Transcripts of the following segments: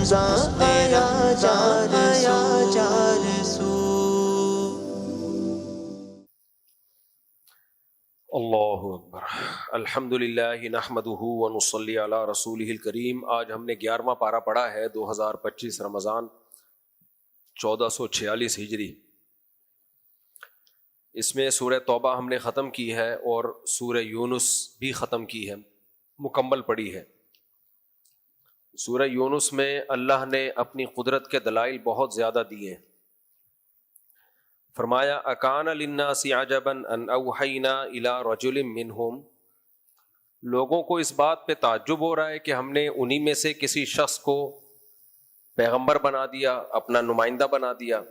رمضاں آیا چار سو۔ اللہ اکبر، الحمد للہ نحمدہ ونصلی علی رسولہ الکریم۔ آج ہم نے 11واں پارہ پڑھا ہے 2025 رمضان 1446 ہجری۔ اس میں سورہ توبہ ہم نے ختم کی ہے اور سورہ یونس بھی ختم کی ہے، مکمل پڑھی ہے۔ سورہ یونس میں اللہ نے اپنی قدرت کے دلائل بہت زیادہ دیے ہیں۔ فرمایا اکان للناس عجبا ان اوحینا الی رجل منہم، لوگوں کو اس بات پہ تعجب ہو رہا ہے کہ ہم نے انہی میں سے کسی شخص کو پیغمبر بنا دیا، اپنا نمائندہ بنا دیا۔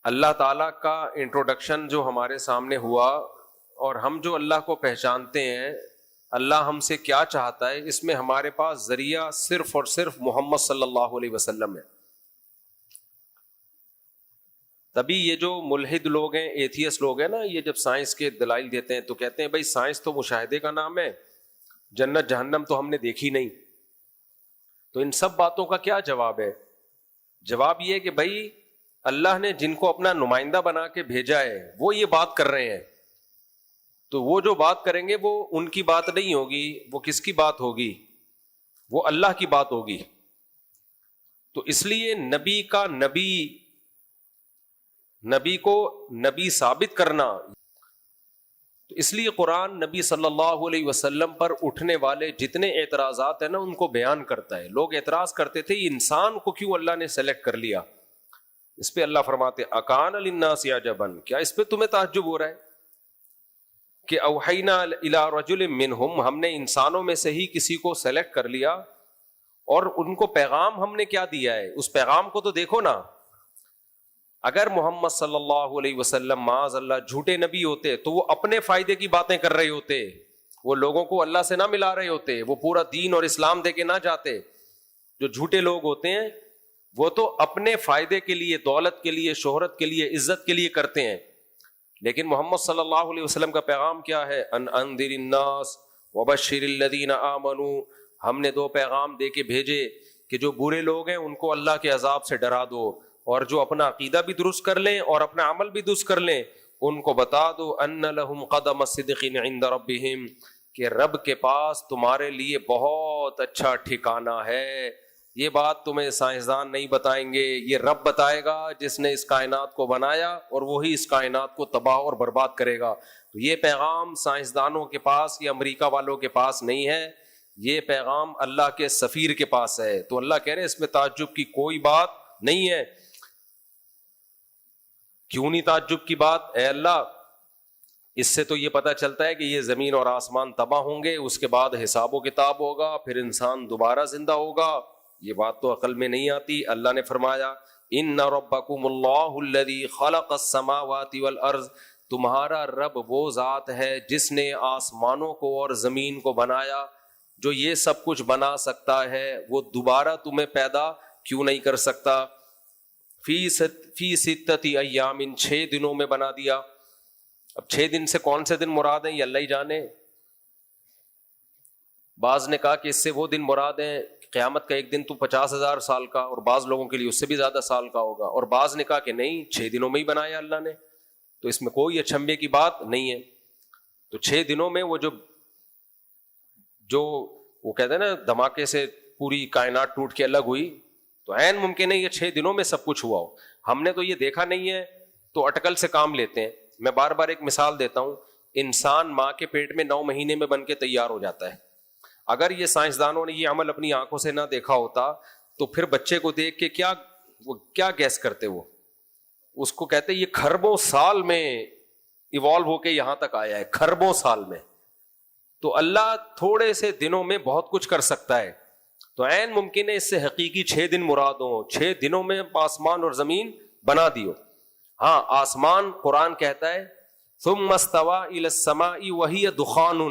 اللہ تعالیٰ کا انٹروڈکشن جو ہمارے سامنے ہوا اور ہم جو اللہ کو پہچانتے ہیں، اللہ ہم سے کیا چاہتا ہے، اس میں ہمارے پاس ذریعہ صرف اور صرف محمد صلی اللہ علیہ وسلم ہے۔ تبھی یہ جو ملحد لوگ ہیں، ایتھیس لوگ ہیں نا، یہ جب سائنس کے دلائل دیتے ہیں تو کہتے ہیں بھائی سائنس تو مشاہدے کا نام ہے، جنت جہنم تو ہم نے دیکھی نہیں۔ تو ان سب باتوں کا کیا جواب ہے؟ جواب یہ کہ بھائی اللہ نے جن کو اپنا نمائندہ بنا کے بھیجا ہے وہ یہ بات کر رہے ہیں، تو وہ جو بات کریں گے وہ ان کی بات نہیں ہوگی، وہ کس کی بات ہوگی؟ وہ اللہ کی بات ہوگی۔ تو اس لیے نبی کو نبی ثابت کرنا، تو اس لیے قرآن نبی صلی اللہ علیہ وسلم پر اٹھنے والے جتنے اعتراضات ہیں نا ان کو بیان کرتا ہے۔ لوگ اعتراض کرتے تھے انسان کو کیوں اللہ نے سلیکٹ کر لیا؟ اس پہ اللہ فرماتے اکان للناس عجبا، کیا اس پہ تمہیں تعجب ہو رہا ہے کہ اوحینا الی رجل منہم، ہم نے انسانوں میں سے ہی کسی کو سلیکٹ کر لیا اور ان کو پیغام ہم نے کیا دیا ہے؟ اس پیغام کو تو دیکھو نا۔ اگر محمد صلی اللہ علیہ وسلم معاذ اللہ جھوٹے نبی ہوتے تو وہ اپنے فائدے کی باتیں کر رہے ہوتے، وہ لوگوں کو اللہ سے نہ ملا رہے ہوتے، وہ پورا دین اور اسلام دے کے نہ جاتے۔ جو جھوٹے لوگ ہوتے ہیں وہ تو اپنے فائدے کے لیے، دولت کے لیے، شہرت کے لیے، عزت کے لیے کرتے ہیں، لیکن محمد صلی اللہ علیہ وسلم کا پیغام کیا ہے؟ ان انذر الناس وبشر الذین آمنوا، ہم نے دو پیغام دے کے بھیجے کہ جو برے لوگ ہیں ان کو اللہ کے عذاب سے ڈرا دو، اور جو اپنا عقیدہ بھی درست کر لیں اور اپنا عمل بھی درست کر لیں ان کو بتا دو ان لہم قدم صدق عند ربہم، کہ رب کے پاس تمہارے لیے بہت اچھا ٹھکانہ ہے۔ یہ بات تمہیں سائنسدان نہیں بتائیں گے، یہ رب بتائے گا جس نے اس کائنات کو بنایا، اور وہی اس کائنات کو تباہ اور برباد کرے گا۔ تو یہ پیغام سائنسدانوں کے پاس یا امریکہ والوں کے پاس نہیں ہے، یہ پیغام اللہ کے سفیر کے پاس ہے۔ تو اللہ کہہ رہے ہیں اس میں تعجب کی کوئی بات نہیں ہے۔ کیوں نہیں تعجب کی بات؟ اے اللہ، اس سے تو یہ پتہ چلتا ہے کہ یہ زمین اور آسمان تباہ ہوں گے، اس کے بعد حساب و کتاب ہوگا، پھر انسان دوبارہ زندہ ہوگا۔ یہ بات تو عقل میں نہیں آتی۔ اللہ نے فرمایا ان ربکم اللہ الذی خلق السماوات والارض، تمہارا رب وہ ذات ہے جس نے آسمانوں کو اور زمین کو بنایا۔ جو یہ سب کچھ بنا سکتا ہے وہ دوبارہ تمہیں پیدا کیوں نہیں کر سکتا؟ فی ستۃ ایام، 6 دنوں میں بنا دیا۔ اب 6 دن سے کون سے دن مراد ہیں یہ اللہ ہی جانے۔ بعض نے کہا کہ اس سے وہ دن مراد ہیں قیامت کا ایک دن تو 50,000 سال کا، اور بعض لوگوں کے لیے اس سے بھی زیادہ سال کا ہوگا، اور بعض نے کہا کہ نہیں 6 دنوں میں ہی بنایا اللہ نے، تو اس میں کوئی اچھمبے کی بات نہیں ہے۔ تو 6 دنوں میں وہ جو وہ کہتے ہیں نا دھماکے سے پوری کائنات ٹوٹ کے الگ ہوئی، تو عین ممکن ہے یہ 6 دنوں میں سب کچھ ہوا ہو۔ ہم نے تو یہ دیکھا نہیں ہے تو اٹکل سے کام لیتے ہیں۔ میں بار بار ایک مثال دیتا ہوں، انسان ماں کے پیٹ میں 9 مہینے میں بن کے تیار ہو جاتا ہے۔ اگر یہ سائنسدانوں نے یہ عمل اپنی آنکھوں سے نہ دیکھا ہوتا تو پھر بچے کو دیکھ کے کیا گیس کرتے؟ وہ اس کو کہتے یہ کھربوں سال میں ایوالو ہو کے یہاں تک آیا ہے، کھربوں سال میں۔ تو اللہ تھوڑے سے دنوں میں بہت کچھ کر سکتا ہے، تو عین ممکن ہے اس سے حقیقی 6 دن مراد ہوں، 6 دنوں میں آسمان اور زمین بنا دیو۔ ہاں آسمان قرآن کہتا ہے ثم استوى الى السماء وهي دخان،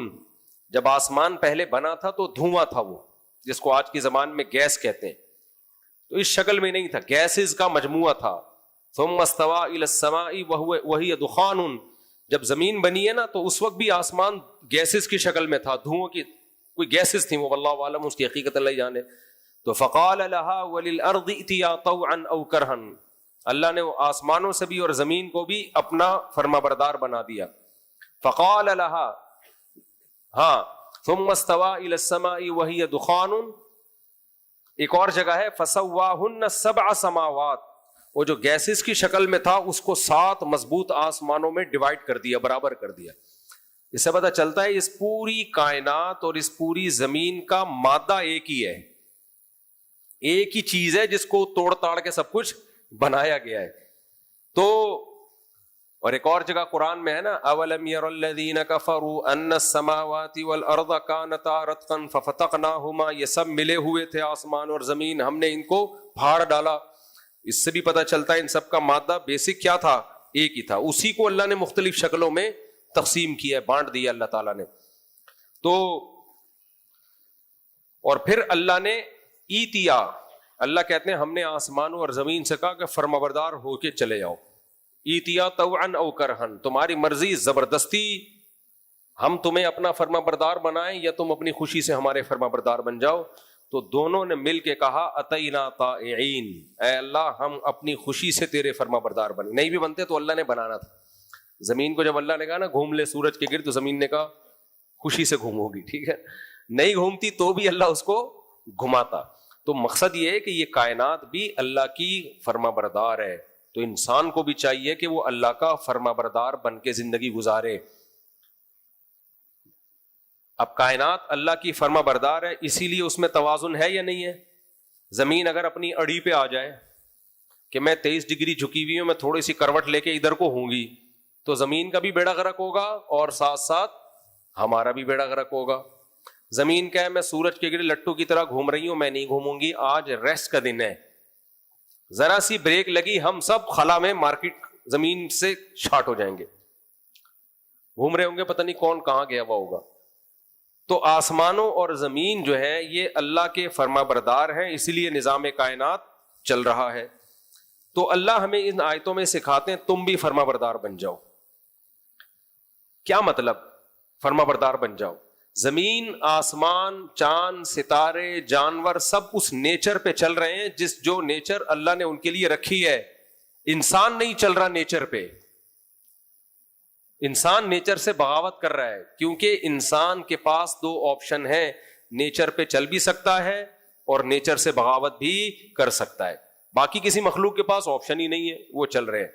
جب آسمان پہلے بنا تھا تو دھواں تھا، وہ جس کو آج کی زبان میں گیس کہتے ہیں، تو اس شکل میں نہیں تھا، گیسز کا مجموعہ تھا۔ ثم استوى الى السماء وهي دخان، جب زمین بنی ہے نا تو اس وقت بھی آسمان گیسز کی شکل میں تھا، دھوؤں کی کوئی گیسز تھیں، وہ واللہ عالم اس کی حقیقت اللہ جانے۔ تو فقال لها وللارض ائتیا طوعا او کرہا، اللہ نے آسمانوں سے بھی اور زمین کو بھی اپنا فرما بردار بنا دیا. فقال لها ہاں ثم استوى الى السماء وهي دخان. ایک اور جگہ ہے فسواهن 7 سماوات، وہ جو گیسز کی شکل میں تھا اس کو 7 مضبوط آسمانوں میں ڈیوائڈ کر دیا، برابر کر دیا. اس سے پتہ چلتا ہے اس پوری کائنات اور اس پوری زمین کا مادہ ایک ہی ہے، ایک ہی چیز ہے جس کو توڑ تاڑ کے سب کچھ بنایا گیا ہے. تو اور ایک اور جگہ قرآن میں ہے نا اولم یر الذین کفروا ان السماوات والارض کانتا رتقا ففتقناہما، یہ سب ملے ہوئے تھے آسمان اور زمین، ہم نے ان کو پھاڑ ڈالا. اس سے بھی پتہ چلتا ہے ان سب کا مادہ بیسک کیا تھا، ایک ہی تھا. اسی کو اللہ نے مختلف شکلوں میں تقسیم کیا ہے، بانٹ دیا اللہ تعالیٰ نے. تو اور پھر اللہ نے ایتیا، اللہ کہتے ہیں ہم نے آسمانوں اور زمین سے کہا کہ فرمانبردار ہو کے چلے جاؤ. ایتیا طوعا او کرہن، تمہاری مرضی، زبردستی ہم تمہیں اپنا فرما بردار بنائیں یا تم اپنی خوشی سے ہمارے فرما بردار بن جاؤ. تو دونوں نے مل کے کہا اتینا طائعین، اے اللہ ہم اپنی خوشی سے تیرے فرما بردار بنے. نہیں بھی بنتے تو اللہ نے بنانا تھا. زمین کو جب اللہ نے کہا نا گھوم لے سورج کے گرد، تو زمین نے کہا خوشی سے گھومو گی، ٹھیک ہے. نہیں گھومتی تو بھی اللہ اس کو گھماتا. تو مقصد یہ ہے کہ یہ کائنات بھی اللہ کی فرما بردار ہے، تو انسان کو بھی چاہیے کہ وہ اللہ کا فرما بردار بن کے زندگی گزارے. اب کائنات اللہ کی فرما بردار ہے، اسی لیے اس میں توازن ہے یا نہیں ہے. زمین اگر اپنی اڑی پہ آ جائے کہ میں 23 ڈگری جھکی ہوئی ہوں، میں تھوڑی سی کروٹ لے کے ادھر کو ہوں گی، تو زمین کا بھی بیڑا غرق ہوگا اور ساتھ ساتھ ہمارا بھی بیڑا غرق ہوگا. زمین کیا ہے، میں سورج کے گرد لٹو کی طرح گھوم رہی ہوں، میں نہیں گھوموں گی، آج ریسٹ کا دن ہے. ذرا سی بریک لگی ہم سب خلا میں مارکیٹ زمین سے شارٹ ہو جائیں گے، گھوم رہے ہوں گے، پتہ نہیں کون کہاں گیا ہوا ہوگا. تو آسمانوں اور زمین جو ہے یہ اللہ کے فرما بردار ہیں، اسی لیے نظام کائنات چل رہا ہے. تو اللہ ہمیں ان آیتوں میں سکھاتے ہیں تم بھی فرما بردار بن جاؤ. کیا مطلب فرما بردار بن جاؤ؟ زمین، آسمان، چاند، ستارے، جانور سب اس نیچر پہ چل رہے ہیں جو نیچر اللہ نے ان کے لیے رکھی ہے. انسان نہیں چل رہا نیچر پہ، انسان نیچر سے بغاوت کر رہا ہے، کیونکہ انسان کے پاس 2 آپشن ہیں، نیچر پہ چل بھی سکتا ہے اور نیچر سے بغاوت بھی کر سکتا ہے. باقی کسی مخلوق کے پاس آپشن ہی نہیں ہے، وہ چل رہے ہیں.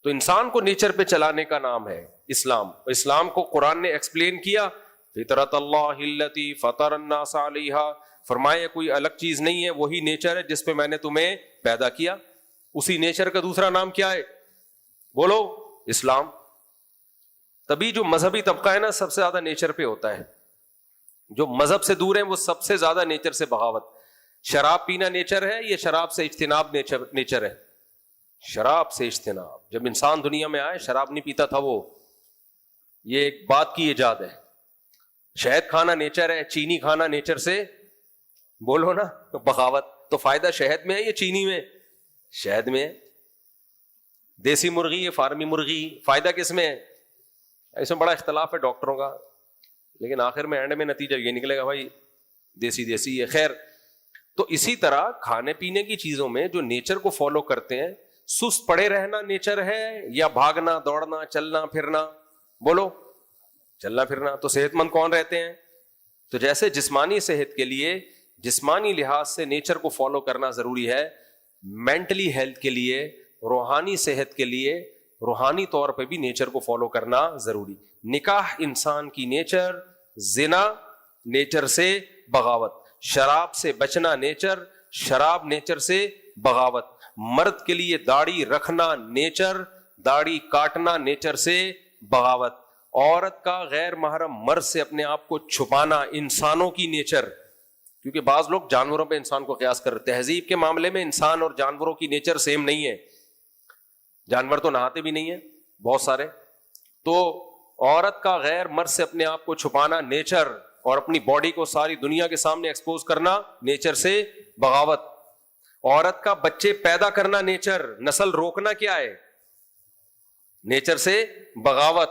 تو انسان کو نیچر پہ چلانے کا نام ہے اسلام. اسلام کو قرآن نے ایکسپلین کیا، فطرت اللہ التی فطر الناس علیہا، فرمایا کوئی الگ چیز نہیں ہے، وہی نیچر ہے جس پہ میں نے تمہیں پیدا کیا. اسی نیچر کا دوسرا نام کیا ہے؟ بولو، اسلام. تبھی جو مذہبی طبقہ ہے نا سب سے زیادہ نیچر پہ ہوتا ہے. جو مذہب سے دور ہیں وہ سب سے زیادہ نیچر سے بغاوت. شراب پینا نیچر ہے یا شراب سے اجتناب نیچر ہے؟ شراب سے اجتناب. جب انسان دنیا میں آئے شراب نہیں پیتا تھا وہ، یہ ایک بات کی ایجاد ہے. شہد کھانا نیچر ہے، چینی کھانا نیچر سے، بولو نا بغاوت. تو فائدہ شہد میں ہے یا چینی میں؟ شہد میں ہے. دیسی مرغی یا فارمی مرغی، فائدہ کس میں ہے؟ اس میں بڑا اختلاف ہے ڈاکٹروں کا، لیکن آخر میں اینڈ میں نتیجہ یہ نکلے گا بھائی دیسی ہے. خیر، تو اسی طرح کھانے پینے کی چیزوں میں جو نیچر کو فالو کرتے ہیں، سست پڑے رہنا نیچر ہے یا بھاگنا دوڑنا چلنا پھرنا؟ بولو، چلنا پھرنا. تو صحت مند کون رہتے ہیں؟ تو جیسے جسمانی صحت کے لیے جسمانی لحاظ سے نیچر کو فالو کرنا ضروری ہے، مینٹلی ہیلتھ کے لیے، روحانی صحت کے لیے روحانی طور پہ بھی نیچر کو فالو کرنا ضروری. نکاح انسان کی نیچر، زنا نیچر سے بغاوت، شراب سے بچنا نیچر، شراب نیچر سے بغاوت. مرد کے لیے داڑھی رکھنا نیچر، داڑھی کاٹنا نیچر سے بغاوت. عورت کا غیر محرم مرد سے اپنے آپ کو چھپانا انسانوں کی نیچر. کیونکہ بعض لوگ جانوروں پہ انسان کو قیاس کرتے ہیں. تہذیب کے معاملے میں انسان اور جانوروں کی نیچر سیم نہیں ہے. جانور تو نہاتے بھی نہیں ہیں بہت سارے. تو عورت کا غیر مرد سے اپنے آپ کو چھپانا نیچر، اور اپنی باڈی کو ساری دنیا کے سامنے ایکسپوز کرنا نیچر سے بغاوت. عورت کا بچے پیدا کرنا نیچر، نسل روکنا کیا ہے؟ نیچر سے بغاوت.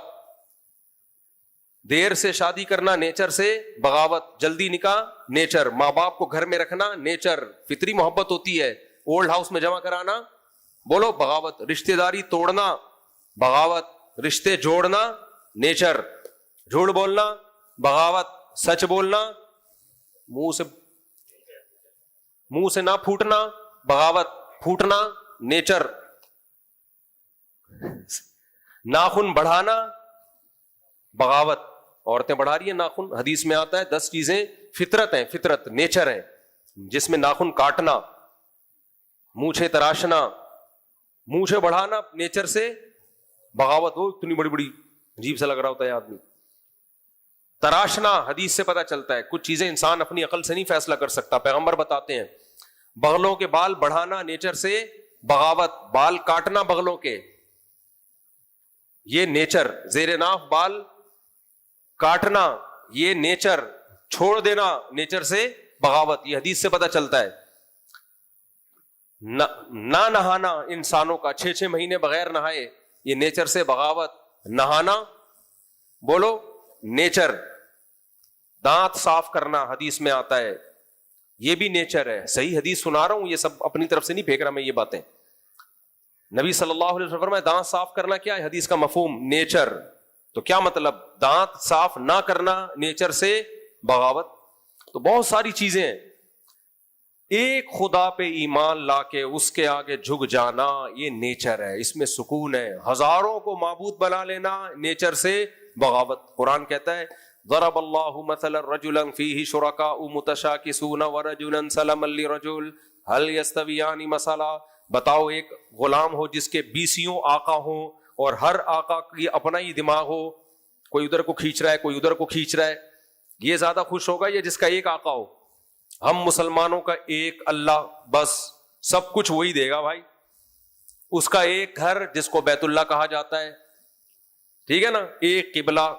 دیر سے شادی کرنا نیچر سے بغاوت، جلدی نکاح نیچر، ماں باپ کو گھر میں رکھنا نیچر، فطری محبت ہوتی ہے، اولڈ ہاؤس میں جمع کرانا بولو بغاوت، رشتہ داری توڑنا بغاوت، رشتے جوڑنا نیچر، جھوٹ بولنا بغاوت، سچ بولنا منہ سے نہ پھوٹنا بغاوت، پھوٹنا نیچر، ناخن بڑھانا بغاوت، عورتیں بڑھا رہی ہیں ناخن، حدیث میں آتا ہے 10 چیزیں فطرت ہیں، فطرت نیچر ہیں، جس میں ناخن کاٹنا، مونچھیں تراشنا، مونچھیں بڑھانا نیچر سے بغاوت، وہ اتنی بڑی بڑی عجیب سا لگ رہا ہوتا ہے آدمی، تراشنا حدیث سے پتہ چلتا ہے کچھ چیزیں انسان اپنی عقل سے نہیں فیصلہ کر سکتا، پیغمبر بتاتے ہیں، بغلوں کے بال بڑھانا نیچر سے بغاوت، بال کاٹنا بغلوں کے یہ نیچر، زیر ناف بال کاٹنا یہ نیچر، چھوڑ دینا نیچر سے بغاوت، یہ حدیث سے پتہ چلتا ہے، نہ نہانا انسانوں کا 6 مہینے بغیر نہائے یہ نیچر سے بغاوت، نہانا بولو نیچر، دانت صاف کرنا حدیث میں آتا ہے یہ بھی نیچر ہے، صحیح حدیث سنا رہا ہوں، یہ سب اپنی طرف سے نہیں پھینک رہا میں یہ باتیں، نبی صلی اللہ علیہ وسلم فرمایا دانت صاف کرنا کیا ہے، حدیث کا مفہوم نیچر، تو کیا مطلب دانت صاف نہ کرنا نیچر سے بغاوت، تو بہت ساری چیزیں ہیں، ایک خدا پہ ایمان لا کے اس کے آگے جھک جانا یہ نیچر ہے، اس میں سکون ہے، ہزاروں کو معبود بنا لینا نیچر سے بغاوت، قرآن کہتا ہے ضرب اللہ مثلا رجلا فیہ شرکاء متشاکسون ورجلا سلما لرجل هل یستویان مثلا، بتاؤ ایک غلام ہو جس کے 20 آقا ہوں اور ہر آقا کی اپنا ہی دماغ ہو، کوئی ادھر کو کھینچ رہا ہے کوئی ادھر کو کھینچ رہا ہے، یہ زیادہ خوش ہوگا یا جس کا ایک آقا ہو؟ ہم مسلمانوں کا ایک اللہ، بس سب کچھ وہی دے گا بھائی، اس کا ایک گھر جس کو بیت اللہ کہا جاتا ہے، ٹھیک ہے نا، ایک قبلہ،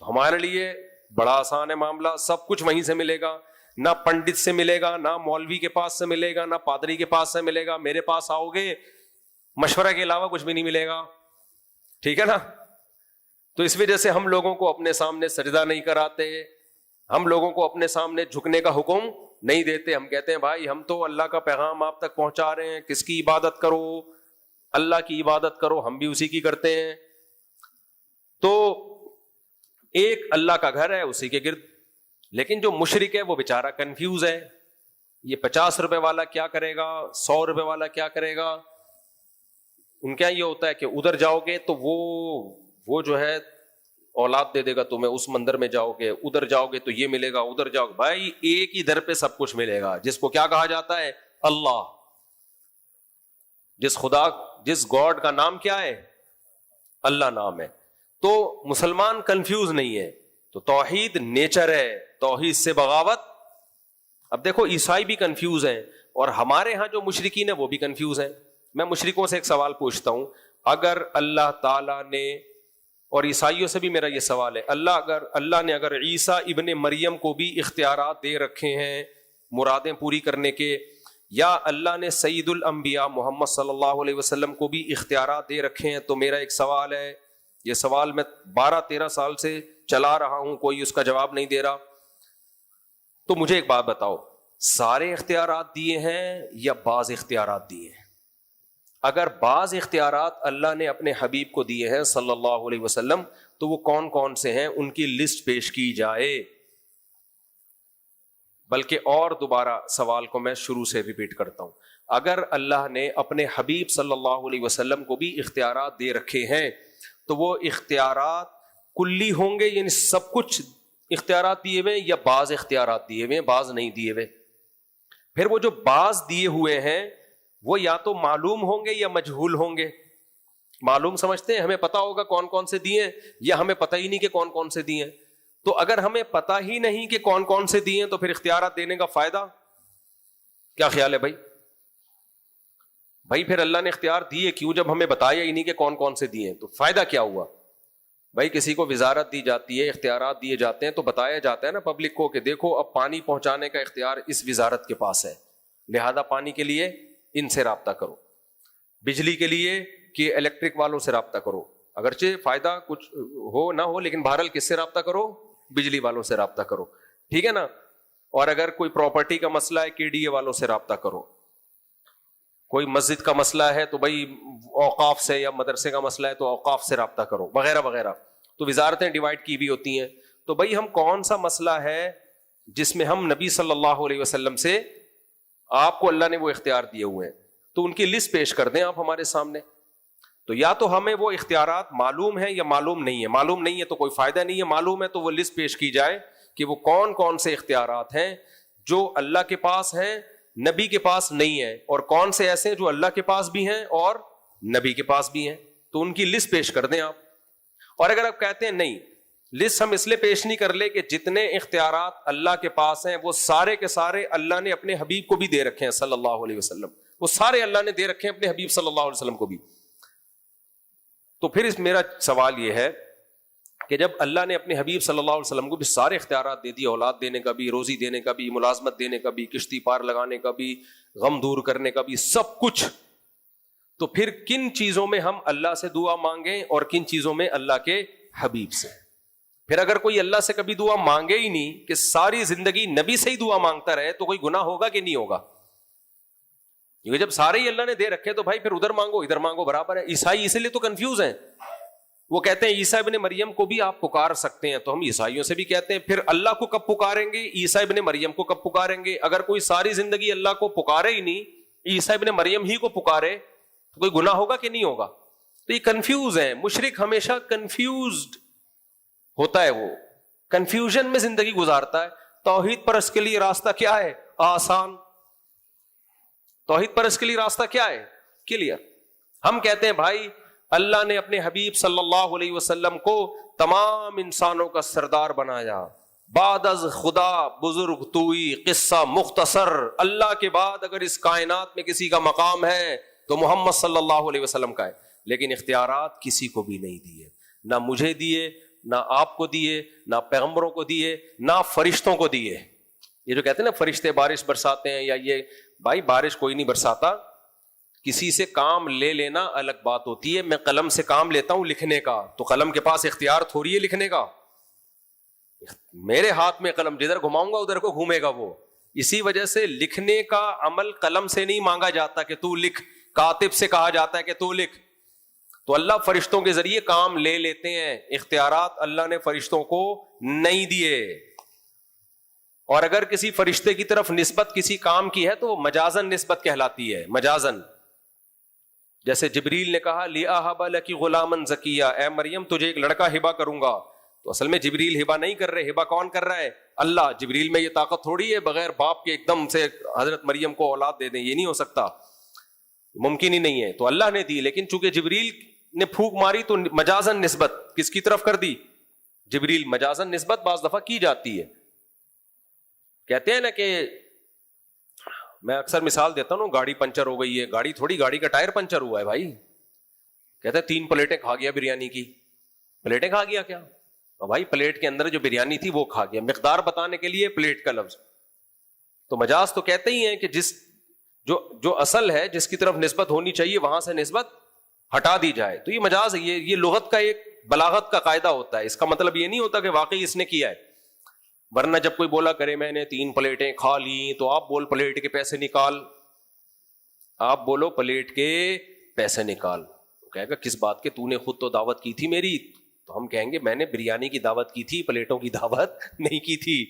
تو ہمارے لیے بڑا آسان ہے معاملہ، سب کچھ وہیں سے ملے گا، نہ پنڈت سے ملے گا، نہ مولوی کے پاس سے ملے گا، نہ پادری کے پاس سے ملے گا، میرے پاس آؤ گے مشورہ کے علاوہ کچھ بھی نہیں ملے گا، ٹھیک ہے نا، تو اس وجہ سے ہم لوگوں کو اپنے سامنے سجدہ نہیں کراتے، ہم لوگوں کو اپنے سامنے جھکنے کا حکم نہیں دیتے، ہم کہتے ہیں بھائی ہم تو اللہ کا پیغام آپ تک پہنچا رہے ہیں، کس کی عبادت کرو، اللہ کی عبادت کرو، ہم بھی اسی کی کرتے ہیں، تو ایک اللہ کا گھر ہے اسی کے گرد، لیکن جو مشرک ہے وہ بیچارہ کنفیوز ہے، یہ 50 روپے والا کیا کرے گا، 100 روپے والا کیا کرے گا، ان کا یہ ہوتا ہے کہ ادھر جاؤ گے تو وہ جو ہے اولاد دے دے گا تمہیں، اس مندر میں جاؤ گے، ادھر جاؤ گے تو یہ ملے گا، ادھر جاؤ گے، بھائی ایک ہی در پہ سب کچھ ملے گا، جس کو کیا کہا جاتا ہے اللہ، جس گاڈ کا نام کیا ہے اللہ نام ہے، تو مسلمان کنفیوز نہیں ہے، تو توحید نیچر ہے، توحید سے بغاوت، اب دیکھو عیسائی بھی کنفیوز ہیں اور ہمارے ہاں جو مشرکین ہیں وہ بھی کنفیوز ہیں، میں مشرکوں سے ایک سوال پوچھتا ہوں، اگر اللہ تعالیٰ نے، اور عیسائیوں سے بھی میرا یہ سوال ہے، اللہ نے اگر عیسیٰ ابن مریم کو بھی اختیارات دے رکھے ہیں مرادیں پوری کرنے کے، یا اللہ نے سید الانبیاء محمد صلی اللہ علیہ وسلم کو بھی اختیارات دے رکھے ہیں، تو میرا ایک سوال ہے، یہ سوال میں 12-13 سال سے چلا رہا ہوں، کوئی اس کا جواب نہیں دے رہا، تو مجھے ایک بات بتاؤ، سارے اختیارات دیے ہیں یا بعض اختیارات دیے ہیں؟ اگر بعض اختیارات اللہ نے اپنے حبیب کو دیے ہیں صلی اللہ علیہ وسلم تو وہ کون کون سے ہیں، ان کی لسٹ پیش کی جائے، بلکہ اور دوبارہ سوال کو میں شروع سے ریپیٹ کرتا ہوں، اگر اللہ نے اپنے حبیب صلی اللہ علیہ وسلم کو بھی اختیارات دے رکھے ہیں تو وہ اختیارات کلی ہوں گے، یعنی سب کچھ اختیارات دیے ہوئے یا بعض اختیارات دیے ہوئے، بعض نہیں دیے ہوئے؟ پھر وہ جو بعض دیے ہوئے ہیں وہ یا تو معلوم ہوں گے یا مجہول ہوں گے؟ معلوم سمجھتے ہیں ہمیں پتا ہوگا کون کون سے دیے ہیں، یا ہمیں پتہ ہی نہیں کہ کون کون سے دیے ہیں؟ تو اگر ہمیں پتہ ہی نہیں کہ کون کون سے دیے ہیں تو پھر اختیارات دینے کا فائدہ کیا خیال ہے بھائی پھر اللہ نے اختیار دیے کیوں جب ہمیں بتایا ہی نہیں کہ کون کون سے دیے ہیں؟ تو فائدہ کیا ہوا بھائی؟ کسی کو وزارت دی جاتی ہے، اختیارات دیے جاتے ہیں تو بتایا جاتا ہے نا پبلک کو کہ دیکھو اب پانی پہنچانے کا اختیار اس وزارت کے پاس ہے، لہذا پانی کے لیے ان سے رابطہ کرو، بجلی کے لیے کہ الیکٹرک والوں سے رابطہ کرو، اگرچہ فائدہ کچھ ہو نہ ہو، لیکن بہرحال کس سے رابطہ کرو؟ بجلی والوں سے رابطہ کرو، ٹھیک ہے نا. اور اگر کوئی پراپرٹی کا مسئلہ ہے KDA والوں سے رابطہ کرو. کوئی مسجد کا مسئلہ ہے تو بھائی اوقاف سے، یا مدرسے کا مسئلہ ہے تو اوقاف سے رابطہ کرو، وغیرہ وغیرہ. تو وزارتیں ڈیوائڈ کی بھی ہوتی ہیں. تو بھائی ہم کون سا مسئلہ ہے جس میں ہم نبی صلی اللہ علیہ وسلم سے، آپ کو اللہ نے وہ اختیار دیے ہوئے ہیں، تو ان کی لسٹ پیش کر دیں آپ ہمارے سامنے. تو یا تو ہمیں وہ اختیارات معلوم ہیں یا معلوم نہیں ہے. معلوم نہیں ہے تو کوئی فائدہ نہیں ہے، معلوم ہے تو وہ لسٹ پیش کی جائے کہ وہ کون کون سے اختیارات ہیں جو اللہ کے پاس ہیں، نبی کے پاس نہیں ہے، اور کون سے ایسے ہیں جو اللہ کے پاس بھی ہیں اور نبی کے پاس بھی ہیں. تو ان کی لسٹ پیش کر دیں آپ. اور اگر آپ کہتے ہیں نہیں، لسٹ ہم اس لیے پیش نہیں کر لے کہ جتنے اختیارات اللہ کے پاس ہیں وہ سارے کے سارے اللہ نے اپنے حبیب کو بھی دے رکھے ہیں صلی اللہ علیہ وسلم، وہ سارے اللہ نے دے رکھے ہیں اپنے حبیب صلی اللہ علیہ وسلم کو بھی. تو پھر میرا سوال یہ ہے کہ جب اللہ نے اپنے حبیب صلی اللہ علیہ وسلم کو بھی سارے اختیارات دے دیے، اولاد دینے کا بھی، روزی دینے کا بھی، ملازمت دینے کا بھی، کشتی پار لگانے کا بھی، غم دور کرنے کا بھی، سب کچھ، تو پھر کن چیزوں میں ہم اللہ سے دعا مانگیں اور کن چیزوں میں اللہ کے حبیب سے؟ پھر اگر کوئی اللہ سے کبھی دعا مانگے ہی نہیں کہ ساری زندگی نبی سے ہی دعا مانگتا رہے، تو کوئی گناہ ہوگا کہ نہیں ہوگا؟ کیونکہ جب سارے ہی اللہ نے دے رکھے تو بھائی پھر ادھر مانگو ادھر مانگو برابر ہے. عیسائی اسی لیے تو کنفیوز ہیں. وہ کہتے ہیں عیسیٰ ابن مریم کو بھی آپ پکار سکتے ہیں، تو ہم عیسائیوں سے بھی کہتے ہیں پھر اللہ کو کب پکاریں گے، عیسیٰ ابن مریم کو کب پکاریں گے؟ اگر کوئی ساری زندگی اللہ کو پکارے ہی نہیں، عیسیٰ ابن مریم ہی کو پکارے، تو کوئی گناہ ہوگا کہ نہیں ہوگا؟ تو یہ کنفیوز ہیں. مشرک ہمیشہ کنفیوزڈ ہوتا ہے، وہ کنفیوژن میں زندگی گزارتا ہے. توحید پرست کے لیے راستہ کیا ہے؟ آسان. توحید پرست کے لیے راستہ کیا ہے؟ کلیئر. ہم کہتے ہیں بھائی اللہ نے اپنے حبیب صلی اللہ علیہ وسلم کو تمام انسانوں کا سردار بنایا. بعد از خدا بزرگ توئی، قصہ مختصر. اللہ کے بعد اگر اس کائنات میں کسی کا مقام ہے تو محمد صلی اللہ علیہ وسلم کا ہے. لیکن اختیارات کسی کو بھی نہیں دیے، نہ مجھے دیے، نہ آپ کو دیے، نہ پیغمبروں کو دیے، نہ فرشتوں کو دیے. یہ جو کہتے ہیں نا فرشتے بارش برساتے ہیں، یا یہ بھائی بارش کوئی نہیں برساتا. کسی سے کام لے لینا الگ بات ہوتی ہے. میں قلم سے کام لیتا ہوں لکھنے کا، تو قلم کے پاس اختیار تھوڑی ہے لکھنے کا. میرے ہاتھ میں قلم، جدھر گھماؤں گا ادھر کو گھومے گا وہ. اسی وجہ سے لکھنے کا عمل قلم سے نہیں مانگا جاتا کہ تو لکھ، کاتب سے کہا جاتا ہے کہ تو لکھ. تو اللہ فرشتوں کے ذریعے کام لے لیتے ہیں. اختیارات اللہ نے فرشتوں کو نہیں دیے. اور اگر کسی فرشتے کی طرف نسبت کسی کام کی ہے تو وہ مجازن نسبت کہلاتی ہے. مجازن. جیسے جبریل نے کہا لِأَهَبَ لَكِ غُلَامًا زَكِيًّا، اے مریم تجھے ایک لڑکا ہبہ کروں گا. تو اصل میں جبریل ہبہ نہیں کر رہے، ہبہ کون کر رہا ہے؟ اللہ. جبریل میں یہ طاقت تھوڑی ہے بغیر باپ کے ایک دم سے حضرت مریم کو اولاد دے دیں، یہ نہیں ہو سکتا، ممکن ہی نہیں ہے. تو اللہ نے دی، لیکن چونکہ جبریل نے پھونک ماری تو مجازن نسبت کس کی طرف کر دی؟ جبریل. مجازن نسبت بعض دفعہ کی جاتی ہے. کہتے ہیں نا کہ میں اکثر مثال دیتا ہوں، گاڑی پنچر ہو گئی ہے، گاڑی تھوڑی، گاڑی کا ٹائر پنچر ہوا ہے بھائی. کہتے ہیں 3 پلیٹیں کھا گیا بریانی کی. پلیٹیں کھا گیا کیا؟ بھائی پلیٹ کے اندر جو بریانی تھی وہ کھا گیا. مقدار بتانے کے لیے پلیٹ کا لفظ. تو مجاز تو کہتے ہی ہیں کہ جو اصل ہے، جس کی طرف نسبت ہونی چاہیے وہاں سے نسبت ہٹا دی جائے. تو یہ مجاز ہے. یہ لغت کا ایک بلاغت کا قاعدہ ہوتا ہے. اس کا مطلب یہ نہیں ہوتا کہ واقعی اس نے کیا ہے. ورنہ جب کوئی بولا کرے میں نے 3 پلیٹیں کھا لی، تو آپ بول پلیٹ کے پیسے نکال. آپ بولو پلیٹ کے پیسے نکال. کہے گا کس بات کے؟ تو نے خود تو دعوت کی تھی میری. تو ہم کہیں گے میں نے بریانی کی دعوت کی تھی، پلیٹوں کی دعوت نہیں کی تھی.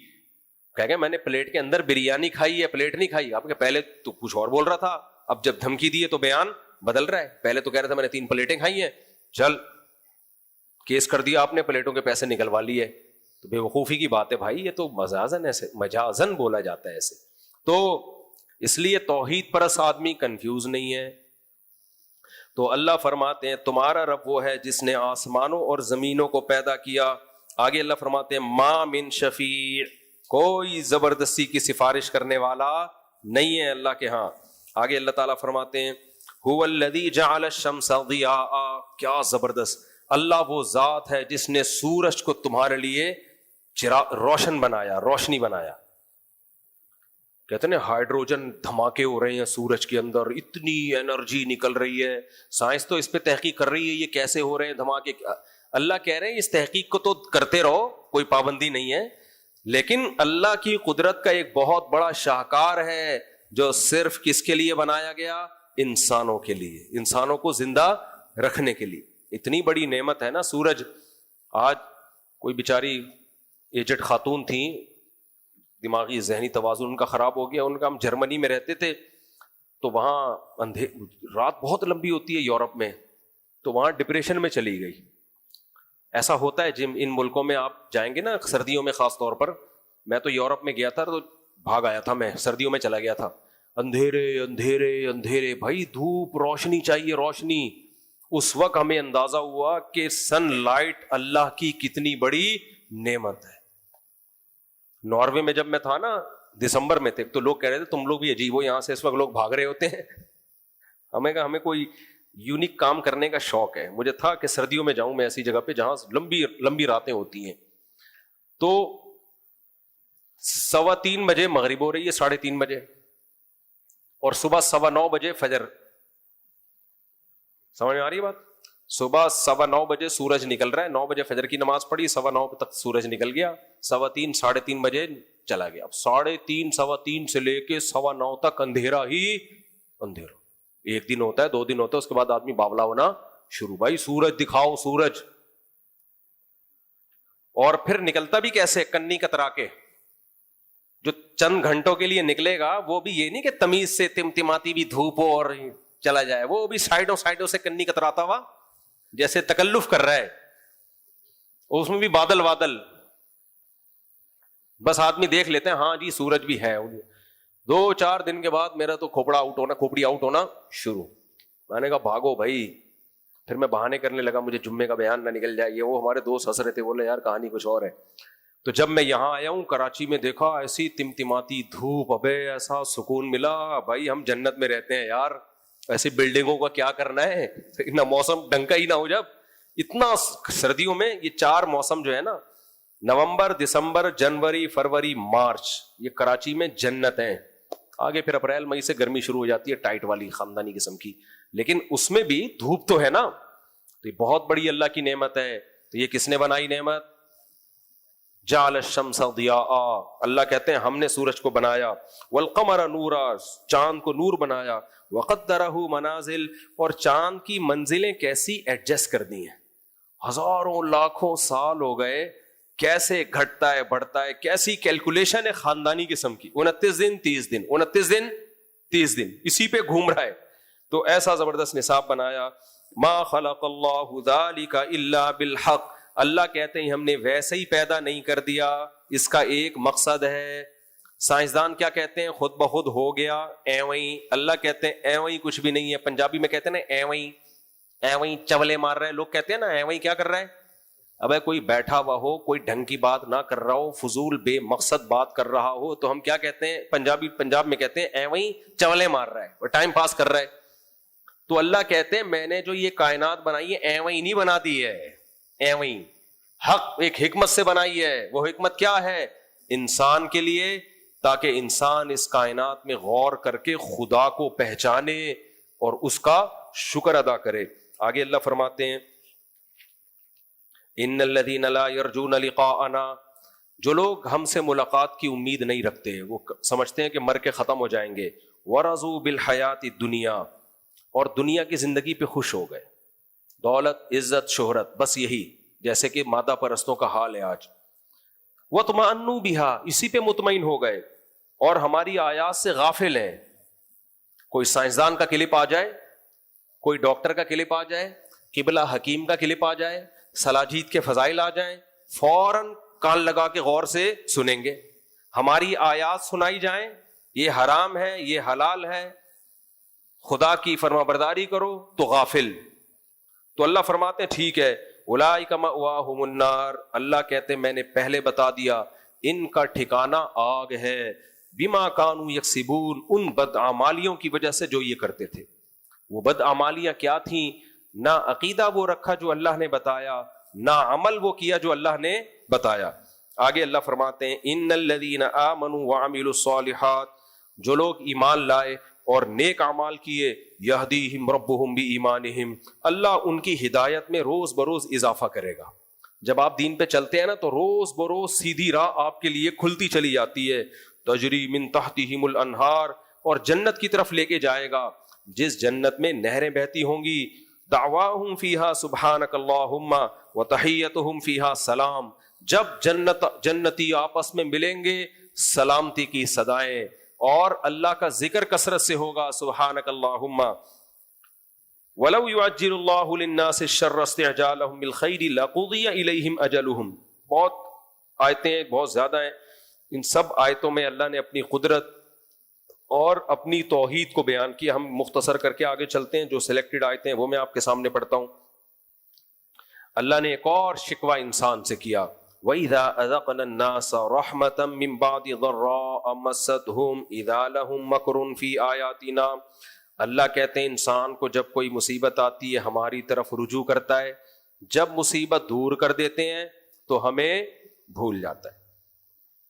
کہے گا میں نے پلیٹ کے اندر بریانی کھائی ہے، پلیٹ نہیں کھائی. آپ کہ پہلے تو کچھ اور بول رہا تھا، اب جب دھمکی دی ہے تو بیان بدل رہا ہے. پہلے تو کہہ رہا تھا میں نے 3 پلیٹیں کھائی ہیں، چل کیس کر دیا آپ نے، پلیٹوں کے پیسے نکلوا لیے. تو بے وقوفی کی بات ہے بھائی، یہ تو مجازن، ایسے مجازن بولا جاتا ہے ایسے. تو اس لیے توحید پرست آدمی کنفیوز نہیں ہے. تو اللہ فرماتے ہیں تمہارا رب وہ ہے جس نے آسمانوں اور زمینوں کو پیدا کیا. آگے اللہ فرماتے ہیں ما من شفیع، کوئی زبردستی کی سفارش کرنے والا نہیں ہے اللہ کے ہاں. آگے اللہ تعالیٰ فرماتے ہیں هو الذی جعل الشمس ضیاء. کیا زبردست! اللہ وہ ذات ہے جس نے سورج کو تمہارے لیے روشن بنایا، روشنی بنایا. کہتے ہیں ہائیڈروجن دھماکے ہو رہے ہیں سورج کے اندر، اتنی انرجی نکل رہی ہے، سائنس تو اس پہ تحقیق کر رہی ہے یہ کیسے ہو رہے ہیں دھماکے۔ اللہ کہہ رہے ہیں اس تحقیق کو تو کرتے رہو، کوئی پابندی نہیں ہے، لیکن اللہ کی قدرت کا ایک بہت بڑا شاہکار ہے جو صرف کس کے لیے بنایا گیا؟ انسانوں کے لیے، انسانوں کو زندہ رکھنے کے لیے۔ اتنی بڑی نعمت ہے نا سورج۔ آج کوئی بیچاری ایجڈ خاتون تھیں، دماغی ذہنی توازن ان کا خراب ہو گیا، ان کا ہم جرمنی میں رہتے تھے تو وہاں رات بہت لمبی ہوتی ہے یورپ میں، تو وہاں ڈپریشن میں چلی گئی۔ ایسا ہوتا ہے جن ان ملکوں میں آپ جائیں گے نا سردیوں میں خاص طور پر، میں تو یورپ میں گیا تھا تو بھاگ آیا تھا، میں سردیوں میں چلا گیا تھا، اندھیرے اندھیرے اندھیرے، بھائی دھوپ روشنی چاہیے روشنی۔ اس وقت ہمیں اندازہ ہوا کہ سن لائٹ اللہ کی کتنی بڑی نعمت ہے۔ ناروے میں جب میں تھا نا دسمبر میں تھے تو لوگ کہہ رہے تھے تم لوگ بھی عجیب ہو، یہاں سے اس وقت لوگ بھاگ رہے ہوتے ہیں۔ ہمیں کہا ہمیں کوئی یونیک کام کرنے کا شوق ہے، مجھے تھا کہ سردیوں میں جاؤں میں ایسی جگہ پہ جہاں لمبی لمبی راتیں ہوتی ہیں۔ تو 3:15 بجے مغرب ہو رہی ہے، 3:30 بجے، اور صبح 9:15 بجے فجر۔ سمجھ میں آ رہی ہے بات؟ صبح 9:15 بجے سورج نکل رہا ہے، 9 بجے فجر کی نماز پڑھی، 9:15 تک سورج نکل گیا، 3:15 3:30 بجے چلا گیا۔ اب 3:30 3:15 سے لے کے 9:15 تک اندھیرا ہی اندھیرا۔ ایک دن ہوتا ہے، 2 دن ہوتا ہے، اس کے بعد آدمی باولا ہونا شروع، بھائی سورج دکھاؤ سورج۔ اور پھر نکلتا بھی کیسے؟ کنی کترا کے۔ جو چند گھنٹوں کے لیے نکلے گا وہ بھی یہ نہیں کہ تمیز سے تمتماتی بھی دھوپ ہو اور چلا جائے، وہ بھی سائڈوں سے کنی کتراتا ہوا جیسے تکلف کر رہا ہے، اس میں بھی بادل بادل، بس آدمی دیکھ لیتے ہیں ہاں جی سورج بھی ہے۔ 2-4 دن کے بعد میرا تو کھوپڑی آؤٹ ہونا شروع۔ میں نے کہا بھاگو بھائی، پھر میں بہانے کرنے لگا مجھے جمعے کا بیان نہ نکل جائے۔ وہ ہمارے دوست ہنس رہے تھے، بولے یار کہانی کچھ اور ہے۔ تو جب میں یہاں آیا ہوں کراچی میں دیکھا ایسی تمتماتی دھوپ، ابے ایسا سکون ملا، بھائی ہم جنت میں رہتے ہیں یار، ایسی بلڈنگوں کا کیا کرنا ہے، نہ موسم ڈھنگ کا ہی نہ ہو۔ جب اتنا سردیوں میں یہ 4 موسم جو ہے نا، نومبر دسمبر جنوری فروری مارچ، یہ کراچی میں جنت ہیں۔ آگے پھر اپریل مئی سے گرمی شروع ہو جاتی ہے ٹائٹ والی خاندانی قسم کی، لیکن اس میں بھی دھوپ تو ہے نا، تو یہ بہت بڑی اللہ کی نعمت ہے۔ تو یہ کس نے بنائی نعمت؟ جعل الشمس ضیاء، اللہ کہتے ہیں ہم نے سورج کو بنایا، والقمر نورا، چاند کو نور بنایا، وقدرہ منازل، اور چاند کی منزلیں کیسی ایڈجسٹ کر دی ہیں، ہزاروں لاکھوں سال ہو گئے، کیسے گھٹتا ہے بڑھتا ہے، کیسی کیلکولیشن ہے خاندانی قسم کی، 29 دن 30 دن 29 دن 30 دن اسی پہ گھوم رہا ہے۔ تو ایسا زبردست نصاب بنایا۔ ما خلق اللہ ذالک الا بالحق، اللہ کہتے ہیں ہم نے ویسے ہی پیدا نہیں کر دیا، اس کا ایک مقصد ہے۔ سائنسدان کیا کہتے ہیں؟ خود بخود ہو گیا، ایویں۔ اللہ کہتے ہیں ایویں کچھ بھی نہیں ہے، پنجابی میں کہتے ہیں نا ایویں چولے مار رہے ہیں، لوگ کہتے ہیں نا ایویں کیا کر رہا ہے؟ ابے کوئی بیٹھا ہوا ہو، کوئی ڈھنگ کی بات نہ کر رہا ہو، فضول بے مقصد بات کر رہا ہو تو ہم کیا کہتے ہیں؟ پنجاب میں کہتے ہیں ایویں چولے مار رہا ہے، وہ ٹائم پاس کر رہا ہے۔ تو اللہ کہتے ہیں میں نے جو یہ کائنات بنائی ہے ایویں نہیں بنا دی ہے، ایویں حق ایک حکمت سے بنائی ہے۔ وہ حکمت کیا ہے؟ انسان کے لیے، تاکہ انسان اس کائنات میں غور کر کے خدا کو پہچانے اور اس کا شکر ادا کرے۔ آگے اللہ فرماتے ہیں ان الذین لا یرجون لقاءنا، جو لوگ ہم سے ملاقات کی امید نہیں رکھتے، وہ سمجھتے ہیں کہ مر کے ختم ہو جائیں گے، ورضوا بالحیات الدنیا، اور دنیا کی زندگی پہ خوش ہو گئے، دولت عزت شہرت، بس یہی، جیسے کہ مادہ پرستوں کا حال ہے آج، وطمأنوا بها، اسی پہ مطمئن ہو گئے، اور ہماری آیات سے غافل ہیں۔ کوئی سائنسدان کا کلپ آ جائے، کوئی ڈاکٹر کا کلپ آ جائے، قبلہ حکیم کا کلپ آ جائے، سلاجید کے فضائل آ جائیں، فوراً کان لگا کے غور سے سنیں گے۔ ہماری آیات سنائی جائیں، یہ حرام ہے یہ حلال ہے، خدا کی فرما برداری کرو تو غافل۔ تو اللہ فرماتے ہیں ٹھیک ہے، اولئک مأواہم النار، اللہ کہتے ہیں میں نے پہلے بتا دیا ان کا ٹھکانہ آگ ہے، بما کانوا یکسبون، ان بدعمالیوں کی وجہ سے جو یہ کرتے تھے۔ وہ بدعمالیاں کیا تھیں؟ نہ عقیدہ وہ رکھا جو اللہ نے بتایا، نہ عمل وہ کیا جو اللہ نے بتایا۔ آگے اللہ فرماتے ہیں ان الذین آمنوا وعملوا الصالحات، جو لوگ ایمان لائے اور نیک اعمال کیے، یہدیہم ربہم بایمانہم، اللہ ان کی ہدایت میں روز بروز اضافہ کرے گا۔ جب آپ دین پہ چلتے ہیں نا تو روز بروز سیدھی راہ آپ کے لیے کھلتی چلی جاتی ہے، تجری من تحتہم الانہار، اور جنت کی طرف لے کے جائے گا جس جنت میں نہریں بہتی ہوں گی، دعواہم فیہا سبحانک اللہم وتحیتہم فیہا سلام، جب جنتی آپس میں ملیں گے سلامتی کی صدائیں، اور اللہ کا ذکر کثرت سے ہوگا، سبحانک اللہم۔ وَلَوْ يُعَجِّلُ اللَّهُ لِلنَّاسِ الشَّرَّ اسْتِعْجَالَهُم بِالْخَيْرِ لَقُضِيَ إِلَيْهِمْ أَجَلُهُم۔ بہت آیتیں بہت زیادہ ہیں، ان سب آیتوں میں اللہ نے اپنی قدرت اور اپنی توحید کو بیان کیا۔ ہم مختصر کر کے آگے چلتے ہیں، جو سلیکٹڈ آیتیں ہیں وہ میں آپ کے سامنے پڑھتا ہوں۔ اللہ نے ایک اور شکوہ انسان سے کیا، وَإِذَا أَذَقْنَا النَّاسَ رَحْمَةً مِّن بَعْدِ ضَرَّاءَ مَسَّتْهُمْ إِذَا لَهُم مَّكْرٌ فِي آيَاتِنَا۔ اللہ کہتے ہیں انسان کو جب کوئی مصیبت آتی ہے ہماری طرف رجوع کرتا ہے، جب مصیبت دور کر دیتے ہیں تو ہمیں بھول جاتا ہے۔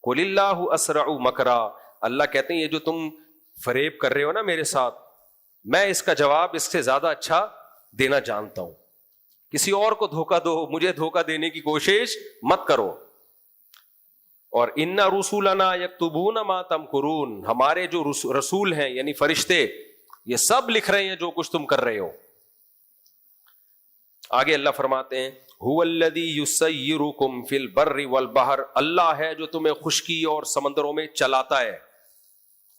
قُلِ اللَّهُ أَسْرَعُ مَكْرًا، اللہ کہتے ہیں یہ جو تم فریب کر رہے ہو نا میرے ساتھ، میں اس کا جواب اس سے زیادہ اچھا دینا جانتا ہوں، کسی اور کو دھوکہ دو، مجھے دھوکہ دینے کی کوشش مت کرو۔ اور اِنَّ رُسُلَنَا يَكْتُبُونَ مَا تَمْكُرُونَ، ہمارے جو رسول ہیں یعنی فرشتے، یہ سب لکھ رہے ہیں جو کچھ تم کر رہے ہو۔ آگے اللہ فرماتے ہیں هُوَ الَّذِي يُسَيِّرُكُمْ فِي الْبَرِّ وَالْبَحْرِ، اللہ ہے جو تمہیں خشکی اور سمندروں میں چلاتا ہے۔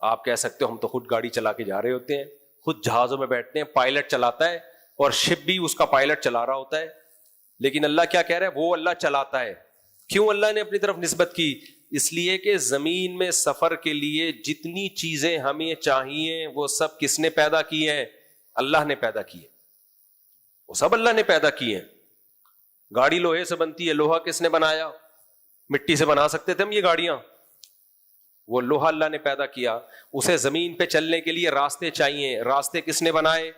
آپ کہہ سکتے ہو ہم تو خود گاڑی چلا کے جا رہے ہوتے ہیں، خود جہازوں میں بیٹھتے ہیں، پائلٹ چلاتا ہے اور شپ بھی اس کا پائلٹ چلا رہا ہوتا ہے، لیکن اللہ کیا کہہ رہا ہے؟ وہ اللہ چلاتا ہے۔ کیوں اللہ نے اپنی طرف نسبت کی؟ اس لیے کہ زمین میں سفر کے لیے جتنی چیزیں ہمیں چاہیے وہ سب کس نے پیدا کی ہیں؟ اللہ نے پیدا کی ہے، وہ سب اللہ نے پیدا کی ہیں۔ گاڑی لوہے سے بنتی ہے، لوہا کس نے بنایا؟ مٹی سے بنا سکتے تھے ہم یہ گاڑیاں؟ وہ لوہا اللہ نے پیدا کیا۔ اسے زمین پہ چلنے کے لیے راستے چاہیے، راستے کس نے بنائے؟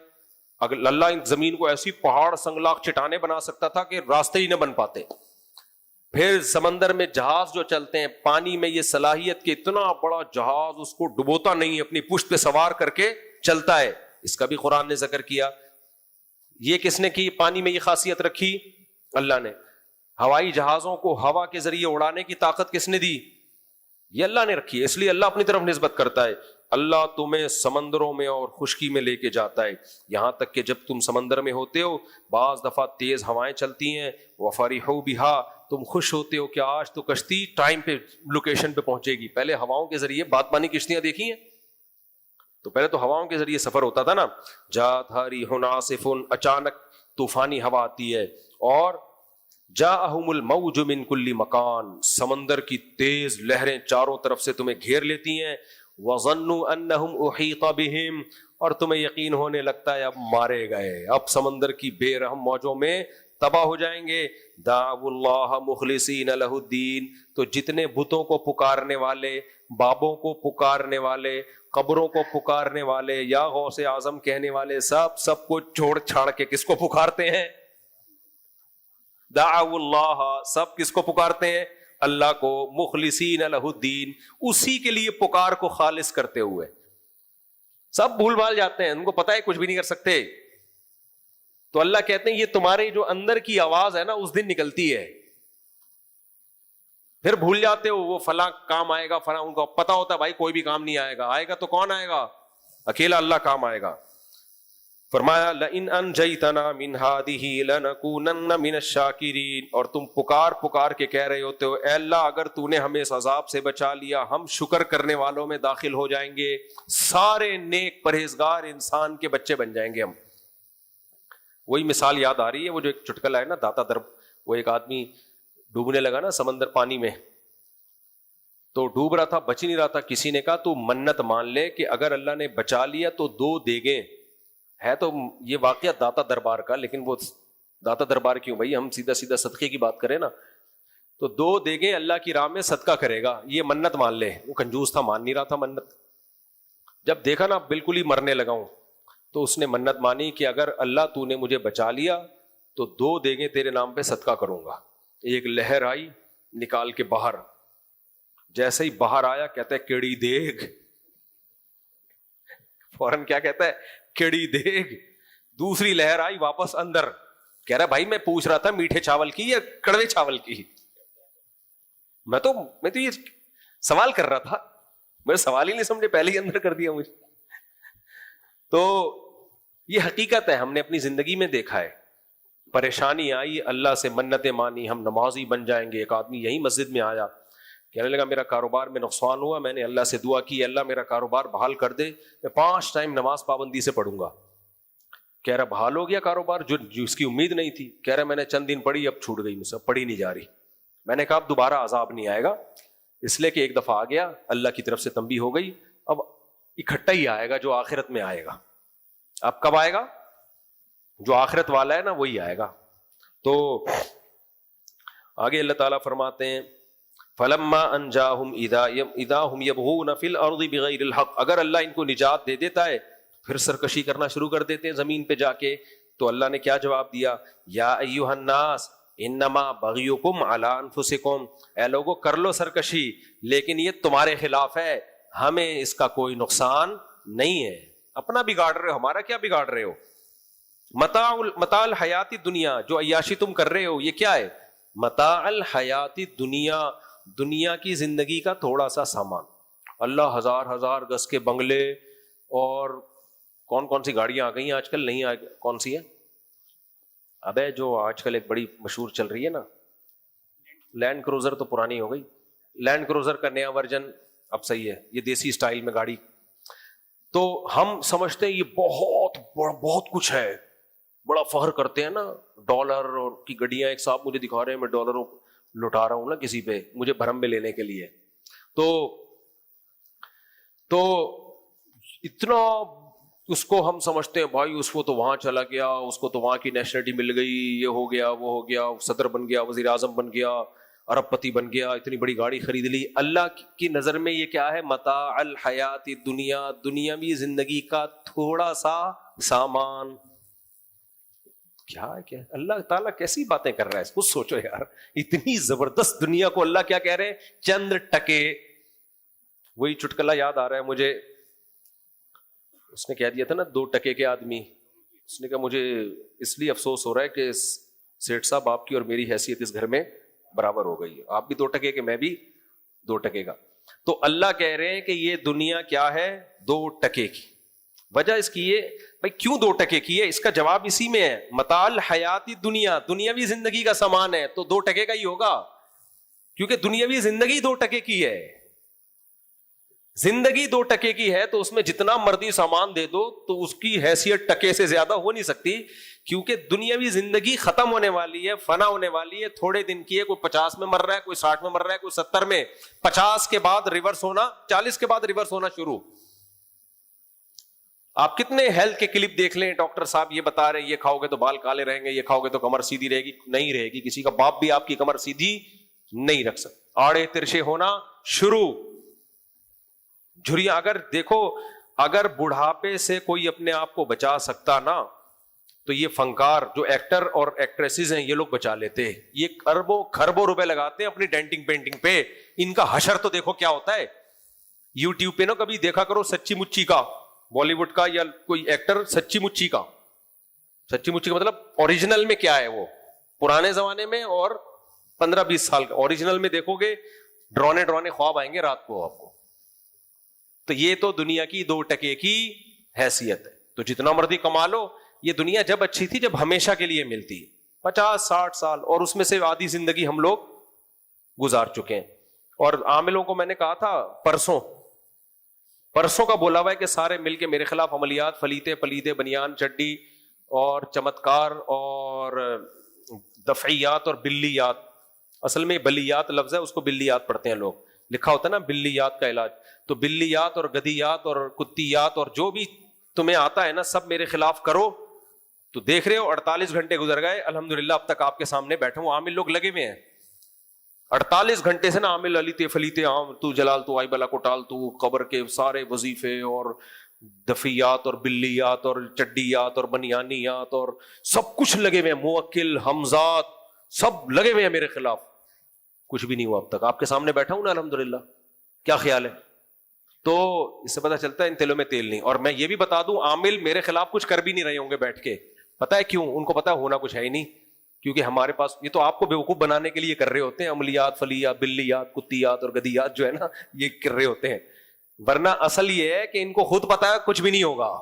اگر اللہ ان زمین کو ایسی پہاڑ سنگلاخ چٹانیں بنا سکتا تھا کہ راستے ہی نہ بن پاتے۔ پھر سمندر میں جہاز جو چلتے ہیں، پانی میں یہ صلاحیت کہ اتنا بڑا جہاز اس کو ڈبوتا نہیں، اپنی پشت پہ سوار کر کے چلتا ہے، اس کا بھی قرآن نے ذکر کیا۔ یہ کس نے کی؟ پانی میں یہ خاصیت رکھی اللہ نے۔ ہوائی جہازوں کو ہوا کے ذریعے اڑانے کی طاقت کس نے دی؟ یہ اللہ نے رکھی ہے، اس لیے اللہ اپنی طرف نسبت کرتا ہے۔ اللہ تمہیں سمندروں میں اور خشکی میں لے کے جاتا ہے، یہاں تک کہ جب تم سمندر میں ہوتے ہو بعض دفعہ تیز ہوائیں چلتی ہیں، وَفَرِحُوا بِهَا، تم خوش ہوتے ہو کہ آج تو کشتی ٹائم پہ لوکیشن پہ پہنچے گی۔ پہلے ہواؤں کے ذریعے بادبانی کشتیاں دیکھی ہیں؟ تو پہلے تو ہواؤں کے ذریعے سفر ہوتا تھا نا، جاءتھا ریح عاصف، اچانک طوفانی ہوا آتی ہے، اور جاءہم الموج من کل مکان، سمندر کی تیز لہریں چاروں طرف سے تمہیں گھیر لیتی ہیں، وظنوا انہم احیط بہم، اور تمہیں یقین ہونے لگتا ہے اب مارے گئے، اب سمندر کی بے رحم موجوں میں تباہ ہو جائیں گے۔ دعوا اللہ مخلصین لہ الدین، تو جتنے بتوں کو پکارنے والے، بابوں کو پکارنے والے، قبروں کو پکارنے والے، یا غوث اعظم کہنے والے، سب کو چھوڑ چھاڑ کے کس کو پکارتے ہیں؟ دعوا اللہ، سب کس کو پکارتے ہیں؟ اللہ کو، مخلصین لہ الدین، اسی کے لیے پکار کو خالص کرتے ہوئے۔ سب بھول بھال جاتے ہیں، ان کو پتہ ہے کچھ بھی نہیں کر سکتے، تو اللہ کہتے ہیں یہ تمہاری جو اندر کی آواز ہے نا اس دن نکلتی ہے، پھر بھول جاتے ہو وہ فلاں کام آئے گا، فلاں، ان کو پتا ہوتا ہے بھائی کوئی بھی کام نہیں آئے گا، آئے گا تو کون آئے گا؟ اکیلا اللہ کام آئے گا۔ فرمایا لئن انجیتنا من ہذہ لنکونن من الشاکرین، اور تم پکار کے کہہ رہے ہوتے ہو اے اللہ اگر تو نے ہمیں اس عذاب سے بچا لیا ہم شکر کرنے والوں میں داخل ہو جائیں گے، سارے نیک پرہیزگار انسان کے بچے بن جائیں گے ہم۔ وہی مثال یاد آ رہی ہے، وہ جو ایک چٹکلا ہے نا داتا درب، وہ ایک آدمی ڈوبنے لگا نا سمندر پانی میں، تو ڈوب رہا تھا، بچ نہیں رہا تھا، کسی نے کہا تو منت مان لے کہ اگر اللہ نے بچا لیا تو 2 دیگیں، ہے تو یہ واقعہ داتا دربار کا، لیکن وہ داتا دربار کیوں بھائی، ہم سیدھا صدقے کی بات کریں نا، تو 2 دیگیں اللہ کی راہ میں صدقہ کرے گا، یہ منت مان لے۔ وہ کنجوس تھا، مان نہیں رہا تھا منت، جب دیکھا نا بالکل ہی مرنے لگا ہوں تو اس نے منت مانی کہ اگر اللہ تو نے مجھے بچا لیا تو 2 دیگیں تیرے نام پہ صدقہ کروں گا۔ ایک لہر آئی نکال کے باہر، جیسے ہی باہر آیا کہتا ہے کیڑی دیگ، فوراً کیا کہتا ہے, کیڑی دیکھ, دوسری لہر آئی واپس اندر, کہہ رہا بھائی میں پوچھ رہا تھا میٹھے چاول کی یا کڑوے چاول کی, میں تو یہ سوال کر رہا تھا, میں سوال ہی نہیں سمجھے, پہلے ہی اندر کر دیا مجھے. تو یہ حقیقت ہے, ہم نے اپنی زندگی میں دیکھا ہے, پریشانی آئی, اللہ سے منتیں مانی, ہم نمازی بن جائیں گے. ایک آدمی یہی مسجد میں آیا, کہنے لگا میرا کاروبار میں نقصان ہوا, میں نے اللہ سے دعا کی اللہ میرا کاروبار بحال کر دے, میں 5 ٹائم نماز پابندی سے پڑھوں گا. کہہ رہا بحال ہو گیا کاروبار, جو اس کی امید نہیں تھی. کہہ رہا میں نے چند دن پڑھی, اب چھوٹ گئی مجھ سے, پڑھی نہیں جا رہی. میں نے کہا اب دوبارہ عذاب نہیں آئے گا, اس لیے کہ ایک دفعہ آ گیا, اللہ کی طرف سے تنبیہ ہو گئی, اب اکٹھا ہی آئے گا جو آخرت میں آئے گا. اب کب آئے گا؟ جو آخرت والا ہے نا وہی آئے گا. تو آگے اللہ تعالیٰ فرماتے ہیں فَلَمَّا أَنْجَاهُمْ إِذَا هُمْ يَبْغُونَ فِي الْأَرْضِ بِغَيْرِ الْحَقِّ, اگر اللہ ان کو نجات دے دیتا ہے پھر سرکشی کرنا شروع کر دیتے ہیں زمین پہ جا کے. تو اللہ نے کیا جواب دیا, یا ایھا الناس انما بغیکم علی انفسکم, اے لوگو کر لو سرکشی لیکن یہ تمہارے خلاف ہے, ہمیں اس کا کوئی نقصان نہیں ہے. اپنا بگاڑ رہے ہو, ہمارا کیا بگاڑ رہے ہو. متاع الحیات دنیا, جو عیاشی تم کر رہے ہو یہ کیا ہے؟ متاع الحیات دنیا, دنیا کی زندگی کا تھوڑا سا سامان. اللہ ہزار گز کے بنگلے اور کون سی گاڑیاں آ گئی ہیں آج کل, نہیں آ کون سی ہے ابے جو آج کل ایک بڑی مشہور چل رہی ہے نا, لینڈ کروزر تو پرانی ہو گئی, لینڈ کروزر کا نیا ورژن اب صحیح ہے, یہ دیسی سٹائل میں گاڑی. تو ہم سمجھتے ہیں یہ بہت کچھ ہے, بڑا فخر کرتے ہیں نا, ڈالر اور کی گڈیاں ایک صاحب مجھے دکھا رہے ہیں, میں ڈالروں لٹا رہا ہوں نا کسی پہ مجھے بھرم میں لینے کے لیے. تو اتنا اس کو ہم سمجھتے ہیں بھائی اس کو تو وہاں چلا گیا, اس کو تو وہاں کی نیشنلٹی مل گئی, یہ ہو گیا وہ ہو گیا, صدر بن گیا, وزیر اعظم بن گیا, ارب پتی بن گیا, اتنی بڑی گاڑی خرید لی. اللہ کی نظر میں یہ کیا ہے؟ متاع الحیات دنیا, دنیاوی زندگی کا تھوڑا سا سامان. کیا اللہ تعالیٰ کیسی باتیں کر رہا ہے, کچھ سوچو یار. اتنی زبردست دنیا کو اللہ کیا کہہ رہے ہیں؟ چند ٹکے. وہی چٹکلا یاد آ رہا ہے مجھے, اس نے کہہ دیا تھا نا 2 ٹکے کے آدمی, اس نے کہا مجھے اس لیے افسوس ہو رہا ہے کہ سیٹھ صاحب آپ کی اور میری حیثیت اس گھر میں برابر ہو گئی, آپ بھی 2 ٹکے کے, میں بھی 2 ٹکے کا. تو اللہ کہہ رہے ہیں کہ یہ دنیا کیا ہے؟ 2 ٹکے کی. وجہ اس کی یہ بھائی کیوں 2 ٹکے کی ہے, اس کا جواب اسی میں ہے. متاع الحیات دنیا, دنیاوی زندگی کا سامان ہے تو 2 ٹکے کا ہی ہوگا, کیونکہ دنیاوی زندگی 2 ٹکے کی ہے. زندگی 2 ٹکے کی ہے تو اس میں جتنا مرضی سامان دے دو تو اس کی حیثیت ٹکے سے زیادہ ہو نہیں سکتی, کیونکہ دنیاوی زندگی ختم ہونے والی ہے, فنا ہونے والی ہے, تھوڑے دن کی ہے. کوئی 50 میں مر رہا ہے, کوئی 60 میں مر رہا ہے, کوئی 70 میں. 50 کے بعد ریورس ہونا, 40 کے بعد ریورس ہونا شروع. آپ کتنے ہیلتھ کے کلپ دیکھ لیں, ڈاکٹر صاحب یہ بتا رہے ہیں یہ کھاؤ گے تو بال کالے رہیں گے, یہ کھاؤ گے تو کمر سیدھی رہے گی. نہیں رہے گی, کسی کا باپ بھی آپ کی کمر سیدھی نہیں رکھ سکتا. آڑے ترشے ہونا شروع, جھریاں. اگر دیکھو, اگر بڑھاپے سے کوئی اپنے آپ کو بچا سکتا نا تو یہ فنکار جو ایکٹر اور ایکٹریسز ہیں یہ لوگ بچا لیتے. یہ اربوں خربوں روپے لگاتے ہیں اپنی ڈینٹنگ پینٹنگ پہ, ان کا حشر تو دیکھو کیا ہوتا ہے. یوٹیوب پہ نا کبھی دیکھا کرو سچی مچی کا, بالی ووڈ کا یا کوئی ایکٹر سچی مچی کا. سچی مچی کا مطلب اوریجنل میں کیا ہے, وہ پرانے زمانے میں اور 15-20 سال کا. اوریجنل میں دیکھو گے ڈرونے خواب آئیں گے رات کو آپ کو. تو یہ تو دنیا کی 2 ٹکے کی حیثیت ہے. تو جتنا مرضی کما لو, یہ دنیا جب اچھی تھی جب ہمیشہ کے لیے ملتی, 50-60 سال, اور اس میں سے آدھی زندگی ہم لوگ گزار چکے ہیں. اور عاملوں کو میں نے کہا تھا پرسوں کا بولا ہوا ہے کہ سارے مل کے میرے خلاف عملیات, فلیتے پلیتے, بنیان چڈی اور چمتکار اور دفعیات اور بلیات. اصل میں بلیات لفظ ہے, اس کو بلیات پڑھتے ہیں لوگ, لکھا ہوتا ہے نا بلیات کا علاج. تو بلیات اور گدیات اور کتیات اور جو بھی تمہیں آتا ہے نا سب میرے خلاف کرو. تو دیکھ رہے ہو 48 گھنٹے گزر گئے, الحمدللہ اب تک آپ کے سامنے بیٹھے ہوں. عامل لوگ لگے ہوئے ہیں 48 گھنٹے سے نا, عامل علیتے فلیتے, تو جلال تو آئی بلا کو ٹال, تو قبر کے سارے وظیفے اور دفیات اور بلیات اور چڈیات اور بنیانیات اور سب کچھ لگے ہوئے ہیں, موکل حمزات سب لگے ہوئے ہیں میرے خلاف. کچھ بھی نہیں ہوا اب تک, آپ کے سامنے بیٹھا ہوں نا الحمدللہ. کیا خیال ہے؟ تو اس سے پتا چلتا ہے ان تیلوں میں تیل نہیں. اور میں یہ بھی بتا دوں, عامل میرے خلاف کچھ کر بھی نہیں رہے ہوں گے بیٹھ کے. پتا ہے کیوں؟ ان کو پتا ہونا کچھ ہے ہی نہیں, کیونکہ ہمارے پاس یہ تو آپ کو بیوقوف بنانے کے لیے کر رہے ہوتے ہیں. عملیات, فلیات, بلیات, کتیات اور گدیات جو ہے نا, یہ کر رہے ہوتے ہیں. ورنہ اصل یہ ہے کہ ان کو خود پتا ہے کچھ بھی نہیں ہوگا,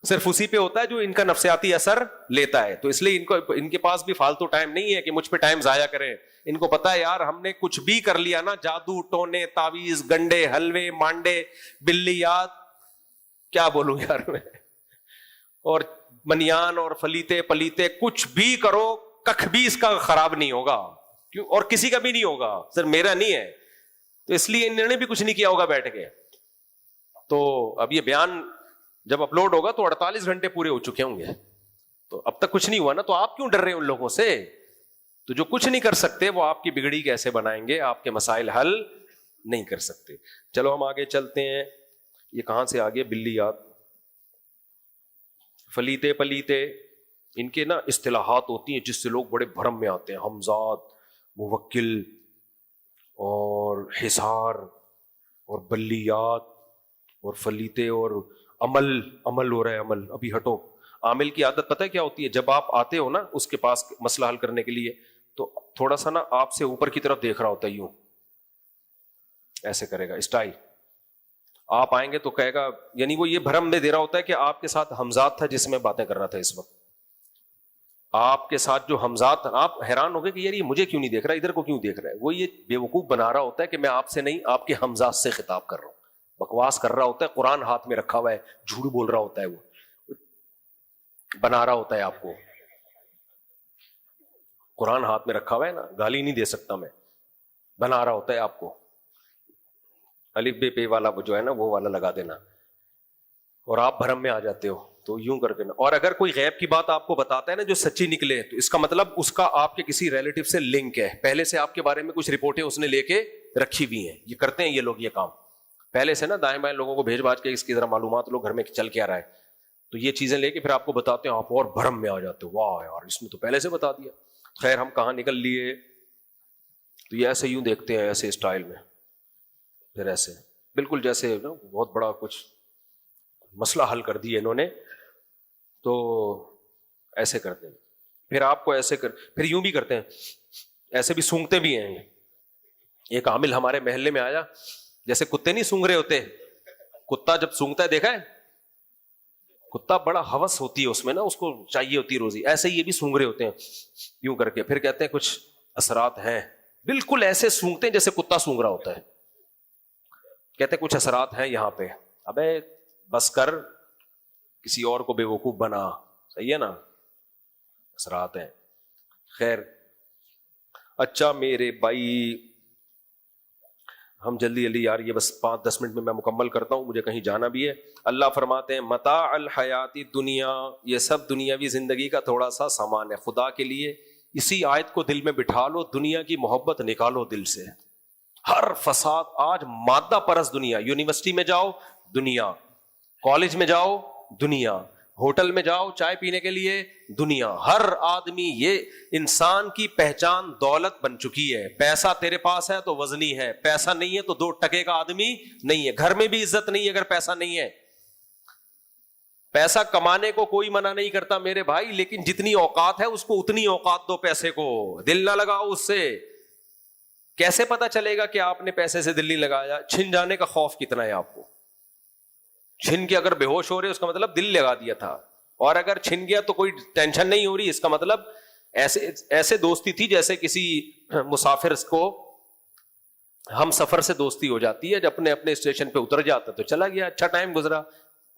صرف اسی پہ ہوتا ہے جو ان کا نفسیاتی اثر لیتا ہے. تو اس لیے ان کے پاس بھی فالتو ٹائم نہیں ہے کہ مجھ پہ ٹائم ضائع کریں. ان کو پتا ہے یار ہم نے کچھ بھی کر لیا نا, جادو ٹونے تعویذ گنڈے حلوے مانڈے بلیات, کیا بولوں یار میں, اور منیان اور فلیتے پلیتے, کچھ بھی کرو کخ بھی اس کا خراب نہیں ہوگا. کیوں؟ اور کسی کا بھی نہیں ہوگا, صرف میرا نہیں ہے. تو اس لیے انہوں نے بھی کچھ نہیں کیا ہوگا بیٹھ کے. تو اب یہ بیان جب اپلوڈ ہوگا تو 48 گھنٹے پورے ہو چکے ہوں گے. تو اب تک کچھ نہیں ہوا نا, تو آپ کیوں ڈر رہے ہیں ان لوگوں سے؟ تو جو کچھ نہیں کر سکتے وہ آپ کی بگڑی کیسے بنائیں گے, آپ کے مسائل حل نہیں کر سکتے. چلو ہم آگے چلتے ہیں. یہ کہاں سے آگے؟ بلیات, فلیتے پلیتے, ان کے نا اصطلاحات ہوتی ہیں جس سے لوگ بڑے بھرم میں آتے ہیں. حمزات, موکل اور حصار اور بلیات اور فلیتے اور عمل ہو رہا ہے. عمل ابھی ہٹو. عامل کی عادت پتہ ہے کیا ہوتی ہے؟ جب آپ آتے ہو نا اس کے پاس مسئلہ حل کرنے کے لیے, تو تھوڑا سا نا آپ سے اوپر کی طرف دیکھ رہا ہوتا ہے, یوں ایسے کرے گا اسٹائل. آپ آئیں گے تو کہے گا, یعنی وہ یہ بھرم میں دے رہا ہوتا ہے کہ آپ کے ساتھ حمزات تھا جس میں باتیں کر رہا تھا اس وقت. آپ کے ساتھ جو حمزات, آپ حیران ہو گئے کہ یار یہ مجھے کیوں نہیں دیکھ رہا, ادھر کو کیوں دیکھ رہا ہے. وہ یہ بیوقوف بنا رہا ہوتا ہے کہ میں آپ سے نہیں, آپ کے حمزات سے خطاب کر رہا ہوں. بکواس کر رہا ہوتا ہے, قرآن ہاتھ میں رکھا ہوا ہے, جھوٹ بول رہا ہوتا ہے, وہ بنا رہا ہوتا ہے آپ کو. قرآن ہاتھ میں رکھا ہوا ہے نا, گالی نہیں دے سکتا میں, بنا رہا ہوتا ہے آپ کو. الف بے پے والا جو ہے نا وہ والا لگا دینا, اور آپ بھرم میں آ جاتے ہو. تو یوں کر کے نا, اور اگر کوئی غیب کی بات آپ کو بتاتا ہے نا جو سچی نکلے, تو اس کا مطلب اس کا آپ کے کسی ریلیٹو سے لنک ہے, پہلے سے آپ کے بارے میں کچھ رپورٹیں اس نے لے کے رکھی ہوئی ہیں. یہ کرتے ہیں یہ لوگ, یہ کام پہلے سے نا دائیں بائیں لوگوں کو بھیج بھاج کے اس کی ذرا معلومات لوگ گھر میں چل کے آ رہا ہے, تو یہ چیزیں لے کے پھر آپ کو بتاتے ہیں, آپ اور بھرم میں آ جاتے ہو, واہ یار اس نے تو پہلے سے بتا دیا. خیر ہم کہاں نکل لیے. تو یہ ایسے یوں دیکھتے ہیں ایسے اسٹائل میں, پھر ایسے بالکل جیسے نا بہت بڑا کچھ مسئلہ حل کر دیا انہوں نے, تو ایسے کرتے ہیں. پھر آپ کو ایسے پھر یوں بھی کرتے ہیں, ایسے بھی سونگتے بھی ہیں. ایک عامل ہمارے محلے میں آیا, جیسے کتے نہیں سونگ رہے ہوتے, کتا جب سونگتا ہے دیکھا ہے, کتا بڑا ہوس ہوتی ہے اس میں نا, اس کو چاہیے ہوتی ہے روزی, ایسے ہی یہ بھی سونگ رہے ہوتے ہیں یوں کر کے. پھر کہتے ہیں کچھ اثرات ہیں, بالکل ایسے سونگتے ہیں جیسے کتا سونگ رہا ہوتا ہے. کہتے ہیں کچھ اثرات ہیں یہاں پہ. ابے بس کر, کسی اور کو بے وقوف بنا, صحیح ہے نا, اثرات ہیں. خیر اچھا میرے بھائی, ہم جلدی جلدی یار, یہ بس 5-10 منٹ میں مکمل کرتا ہوں, مجھے کہیں جانا بھی ہے. اللہ فرماتے ہیں متاع الحیاتی دنیا, یہ سب دنیاوی زندگی کا تھوڑا سا سامان ہے. خدا کے لیے اسی آیت کو دل میں بٹھا لو, دنیا کی محبت نکالو دل سے. ہر فساد, آج مادہ پرست دنیا, یونیورسٹی میں جاؤ دنیا, کالج میں جاؤ دنیا, ہوٹل میں جاؤ چائے پینے کے لیے دنیا, ہر آدمی, یہ انسان کی پہچان دولت بن چکی ہے. پیسہ تیرے پاس ہے تو وزنی ہے, پیسہ نہیں ہے تو 2 ٹکے کا آدمی نہیں ہے. گھر میں بھی عزت نہیں ہے اگر پیسہ نہیں ہے. پیسہ کمانے کو کوئی منع نہیں کرتا میرے بھائی, لیکن جتنی اوقات ہے اس کو اتنی اوقات دو پیسے کو, دل نہ لگاؤ اس سے. کیسے پتا چلے گا کہ آپ نے پیسے سے دل نہیں لگایا؟ چھن جانے کا خوف کتنا ہے آپ کو. چھن کے اگر بے ہوش ہو رہے اس کا مطلب دل لگا دیا تھا, اور اگر چھن گیا تو کوئی ٹینشن نہیں ہو رہی, اس کا مطلب ایسے دوستی تھی جیسے کسی مسافر کو ہم سفر سے دوستی ہو جاتی ہے, جب اپنے اپنے اسٹیشن پہ اتر جاتا تو چلا گیا, اچھا ٹائم گزرا,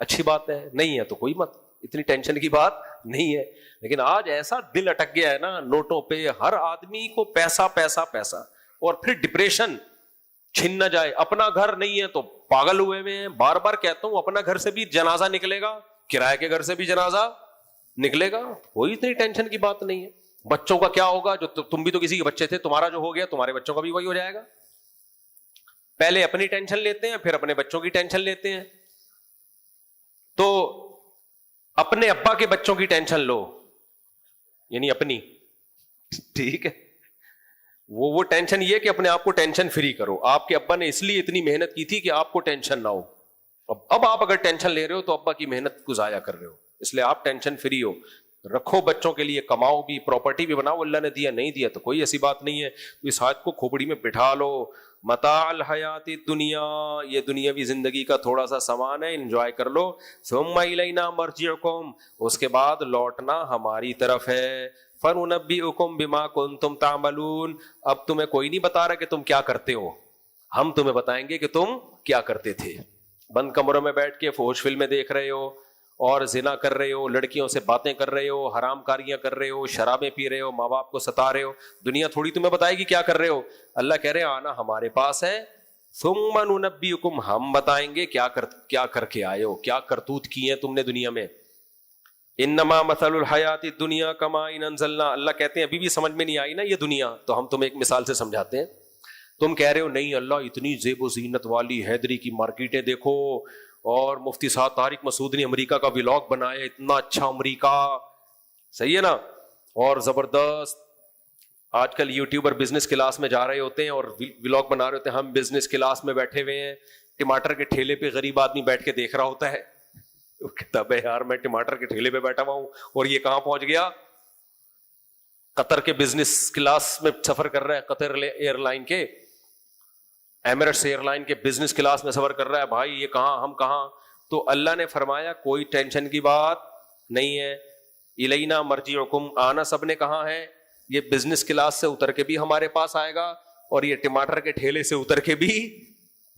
اچھی بات ہے. نہیں ہے تو کوئی مت, اتنی ٹینشن کی بات نہیں ہے. لیکن آج ایسا دل اٹک گیا ہے نا نوٹوں پہ, ہر آدمی کو پیسہ پیسہ پیسہ, اور پھر ڈپریشن, چھن نہ جائے. اپنا گھر نہیں ہے تو پاگل ہوئے ہوئے ہیں. بار بار کہتا ہوں اپنا گھر سے بھی جنازہ نکلے گا, کرائے کے گھر سے بھی جنازہ نکلے گا, کوئی اتنی ٹینشن کی بات نہیں ہے. بچوں کا کیا ہوگا, جو تم بھی تو کسی کے بچے تھے, تمہارا جو ہو گیا تمہارے بچوں کا بھی وہی ہو جائے گا. پہلے اپنی ٹینشن لیتے ہیں, پھر اپنے بچوں کی ٹینشن لیتے ہیں. تو اپنے ابا کے بچوں کی ٹینشن لو, یعنی اپنی, ٹھیک ہے, وہ ٹینشن یہ کہ اپنے آپ کو ٹینشن فری کرو. آپ کے ابا نے اس لیے اتنی محنت کی تھی کہ آپ کو ٹینشن نہ ہو. اب آپ اگر ٹینشن لے رہے ہو تو ابا کی محنت کو ضائع کر رہے ہو, اس لیے آپ ٹینشن فری ہو. رکھو بچوں کے لیے, کماؤ بھی, پراپرٹی بھی بناؤ, اللہ نے دیا نہیں دیا تو کوئی ایسی بات نہیں ہے. تو اس آیت کو کھوپڑی میں بٹھا لو. متاع الحیات الدنیا, یہ دنیاوی زندگی کا تھوڑا سا سامان ہے, انجوائے کر لو. ثم الینا مرجعکم, اس کے بعد لوٹنا ہماری طرف ہے. فننبئکم بما کنتم تعملون, اب تمہیں کوئی نہیں بتا رہا کہ تم کیا کرتے ہو, ہم تمہیں بتائیں گے کہ تم کیا کرتے تھے. بند کمروں میں بیٹھ کے فحش فلمیں دیکھ رہے ہو اور زنا کر رہے ہو, لڑکیوں سے باتیں کر رہے ہو, حرام کاریاں کر رہے ہو, شرابیں پی رہے ہو, ماں باپ کو ستا رہے ہو, دنیا تھوڑی تمہیں بتائے گی کیا کر رہے ہو. اللہ کہہ رہے ہیں آنا ہمارے پاس ہے. ثم ننبئکم, ہم بتائیں گے کیا کر کے آئے ہو, کیا کرتوت کی ہیں تم نے دنیا میں. انما مثل الحیات الدنیا کماء انزلنا, اللہ کہتے ہیں ابھی بھی سمجھ میں نہیں آئی نا یہ دنیا, تو ہم تمہیں ایک مثال سے سمجھاتے ہیں. تم کہہ رہے ہو نہیں اللہ اتنی زیب و زینت والی حیدری کی مارکیٹیں دیکھو, اور مفتی صاحب طارق مسعود نے امریکہ کا ولاگ بنایا, اتنا اچھا امریکہ, صحیح ہے نا, اور زبردست. آج کل یوٹیوبر بزنس کلاس میں جا رہے ہوتے ہیں اور ولاگ بنا رہے ہوتے ہیں, ہم بزنس کلاس میں بیٹھے ہوئے ہیں, ٹماٹر کے ٹھیلے پہ غریب آدمی بیٹھ کے دیکھ رہا ہوتا ہے. کہتا ہے یار میں ٹماٹر کے ٹھیلے پہ بیٹھا ہوا ہوں اور یہ کہاں پہنچ گیا, قطر کے بزنس کلاس میں سفر کر رہا ہے, قطر ایئر لائن کے, ایمریٹس ایئر لائن کے بزنس کلاس میں سفر کر رہا ہے. بھائی یہ کہاں, ہم کہاں. تو اللہ نے فرمایا کوئی ٹینشن کی بات نہیں ہے. الینا مرجعکم, آنا سب نے کہاں ہے, یہ بزنس کلاس سے اتر کے بھی ہمارے پاس آئے گا اور یہ ٹماٹر کے ٹھیلے سے اتر کے بھی,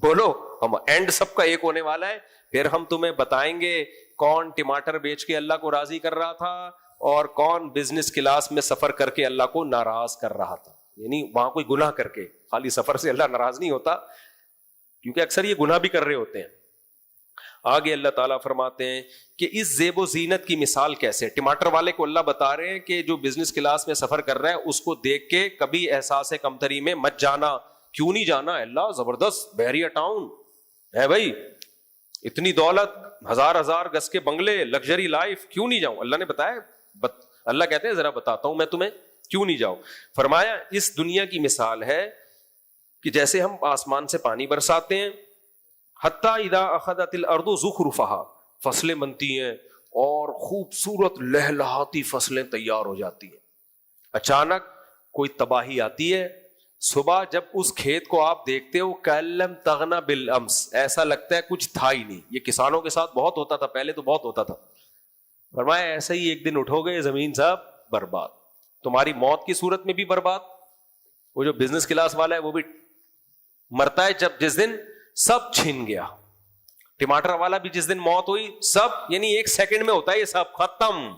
بولو ہم اینڈ سب کا ایک ہونے والا ہے. پھر ہم تمہیں بتائیں گے کون ٹماٹر بیچ کے اللہ کو راضی کر رہا تھا اور کون بزنس کلاس میں سفر کر کے اللہ کو ناراض کر رہا تھا. یعنی وہاں کوئی گناہ کر کے, خالی سفر سے اللہ ناراض نہیں ہوتا, کیونکہ اکثر یہ گناہ بھی کر رہے ہوتے ہیں. آگے اللہ تعالیٰ فرماتے ہیں کہ اس زیب و زینت کی مثال کیسے. ٹماٹر والے کو اللہ بتا رہے ہیں کہ جو بزنس کلاس میں سفر کر رہا ہے اس کو دیکھ کے کبھی احساس کمتری میں مت جانا. کیوں نہیں جانا, اللہ زبردست بحریہ ٹاؤن ہے بھائی, اتنی دولت, ہزار گز کے بنگلے, لگژری لائف, کیوں نہیں جاؤں. اللہ نے بتایا, اللہ کہتے ہیں ذرا بتاتا ہوں میں تمہیں, کیوں نہیں جاؤ. فرمایا اس دنیا کی مثال ہے کہ جیسے ہم آسمان سے پانی برساتے ہیں, حتی اذا اخذت الارض زخرفہا, فصلیں بنتی ہیں اور خوبصورت لہلہاتی فصلیں تیار ہو جاتی ہیں. اچانک کوئی تباہی آتی ہے, صبح جب اس کھیت کو آپ دیکھتے ہو کَلَّمْ تَغْنَ بِالْأَمْسِ, ایسا لگتا ہے کچھ تھا ہی نہیں. یہ کسانوں کے ساتھ بہت ہوتا تھا, پہلے تو بہت ہوتا تھا. فرمایا ایسے ہی ایک دن اٹھو گے زمین سب برباد, تمہاری موت کی صورت میں بھی برباد. وہ جو بزنس کلاس والا ہے وہ بھی مرتا ہے جس دن سب چھن گیا. ٹماٹر والا بھی جس دن موت ہوئی سب, یعنی ایک سیکنڈ میں ہوتا ہے یہ سب ختم.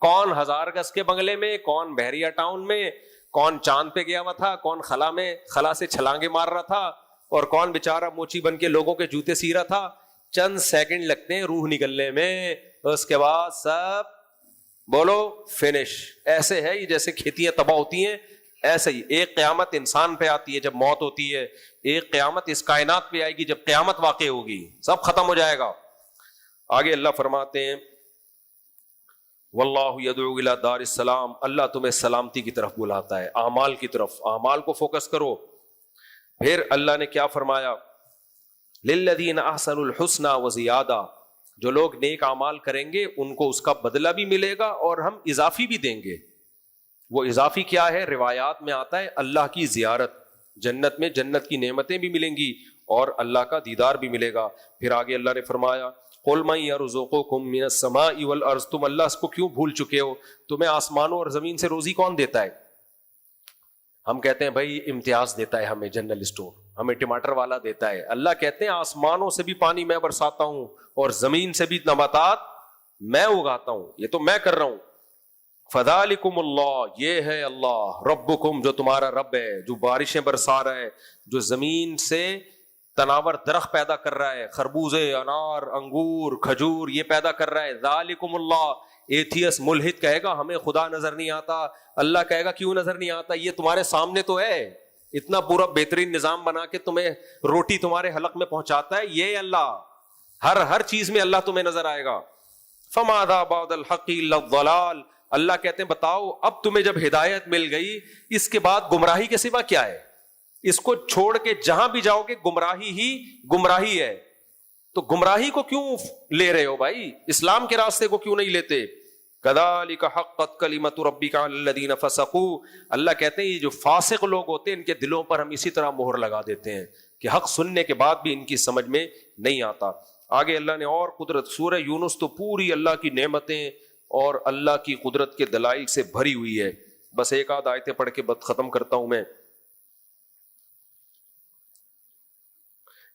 کون 1000 گز کے بنگلے میں, کون بحریہ ٹاؤن میں, کون چاند پہ گیا ہوا تھا, کون خلا سے چھلانگے مار رہا تھا, اور کون بےچارا موچی بن کے لوگوں کے جوتے سی رہا تھا. چند سیکنڈ لگتے ہیں روح نکلنے میں, اس کے بعد سب بولو فنش. ایسے ہے یہ جیسے کھیتیاں تباہ ہوتی ہیں, ایسے ہی ایک قیامت انسان پہ آتی ہے جب موت ہوتی ہے, ایک قیامت اس کائنات پہ آئے گی جب قیامت واقع ہوگی, سب ختم ہو جائے گا. آگے اللہ فرماتے ہیں واللہ یدعو الی دار السلام, اللہ تمہیں سلامتی کی طرف بلاتا ہے, اعمال کی طرف, اعمال کو فوکس کرو. پھر اللہ نے کیا فرمایا, للذین احسنوا الحسنى وزیادہ, جو لوگ نیک اعمال کریں گے ان کو اس کا بدلہ بھی ملے گا اور ہم اضافی بھی دیں گے. وہ اضافی کیا ہے, روایات میں آتا ہے اللہ کی زیارت, جنت میں جنت کی نعمتیں بھی ملیں گی اور اللہ کا دیدار بھی ملے گا. پھر آگے اللہ نے فرمایا قُلْ مَن يَرْزُقُكُم مِّنَ السَّمَاءِ وَالْأَرْضِ, تم اللہ اس کو کیوں بھول چکے ہو, تمہیں آسمانوں اور زمین سے روزی کون دیتا ہے. ہم کہتے ہیں بھائی امتیاز دیتا ہے ہمیں جنرل اسٹور, ہمیں ٹماٹر والا دیتا ہے. اللہ کہتے ہیں آسمانوں سے بھی پانی میں برساتا ہوں اور زمین سے بھی نباتات میں اگاتا ہوں, یہ تو میں کر رہا ہوں. فَذَلِكُمُ اللَّهُ, یہ ہے اللہ, ربکم جو تمہارا رب ہے, جو بارشیں برسا رہا ہے, جو زمین سے تناور درخت پیدا کر رہا ہے, خربوزے, انار, انگور, کھجور, یہ پیدا کر رہا ہے. ذالکم اللہ. ایتھیس ملحد کہے گا ہمیں خدا نظر نہیں آتا, اللہ کہے گا کیوں نظر نہیں آتا, یہ تمہارے سامنے تو ہے, اتنا پورا بہترین نظام بنا کے تمہیں روٹی تمہارے حلق میں پہنچاتا ہے, یہ اللہ, ہر چیز میں اللہ تمہیں نظر آئے گا. فماذا بعد الحق الا الضلال, اللہ کہتے ہیں بتاؤ اب تمہیں جب ہدایت مل گئی اس کے بعد گمراہی کے سوا کیا ہے؟ اس کو چھوڑ کے جہاں بھی جاؤ گے گمراہی ہی گمراہی ہے. تو گمراہی کو کیوں لے رہے ہو بھائی؟ اسلام کے راستے کو کیوں نہیں لیتے؟ کذالک حقت کلمۃ ربک علی الذین فسقوا. اللہ کہتے ہیں یہ جو فاسق لوگ ہوتے ہیں ان کے دلوں پر ہم اسی طرح مہر لگا دیتے ہیں کہ حق سننے کے بعد بھی ان کی سمجھ میں نہیں آتا. آگے اللہ نے اور قدرت، سورہ یونس تو پوری اللہ کی نعمتیں اور اللہ کی قدرت کے دلائل سے بھری ہوئی ہے. بس ایک آدھ آیتیں پڑھ کے ختم کرتا ہوں میں.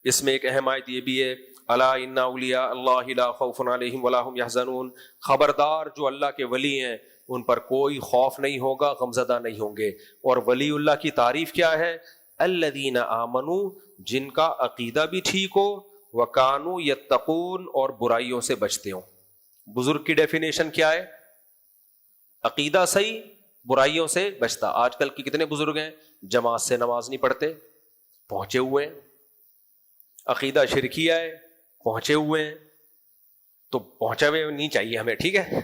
اس میں ایک اہم آیت یہ بھی ہے الا ان اولیاء اللہ لا خوف علیہم ولا هم يحزنون. خبردار جو اللہ کے ولی ہیں ان پر کوئی خوف نہیں ہوگا، غمزدہ نہیں ہوں گے. اور ولی اللہ کی تعریف کیا ہے؟ الذین آمنوا، جن کا عقیدہ بھی ٹھیک ہو، وکانوا یتقون، اور برائیوں سے بچتے ہوں. بزرگ کی ڈیفینیشن کیا ہے؟ عقیدہ صحیح، برائیوں سے بچتا. آج کل کے کتنے بزرگ ہیں جماعت سے نماز نہیں پڑھتے، پہنچے ہوئے ہیں. عقیدہ شرکیہ ہے، پہنچے ہوئے ہیں. تو پہنچے ہوئے نہیں چاہیے ہمیں، ٹھیک ہے.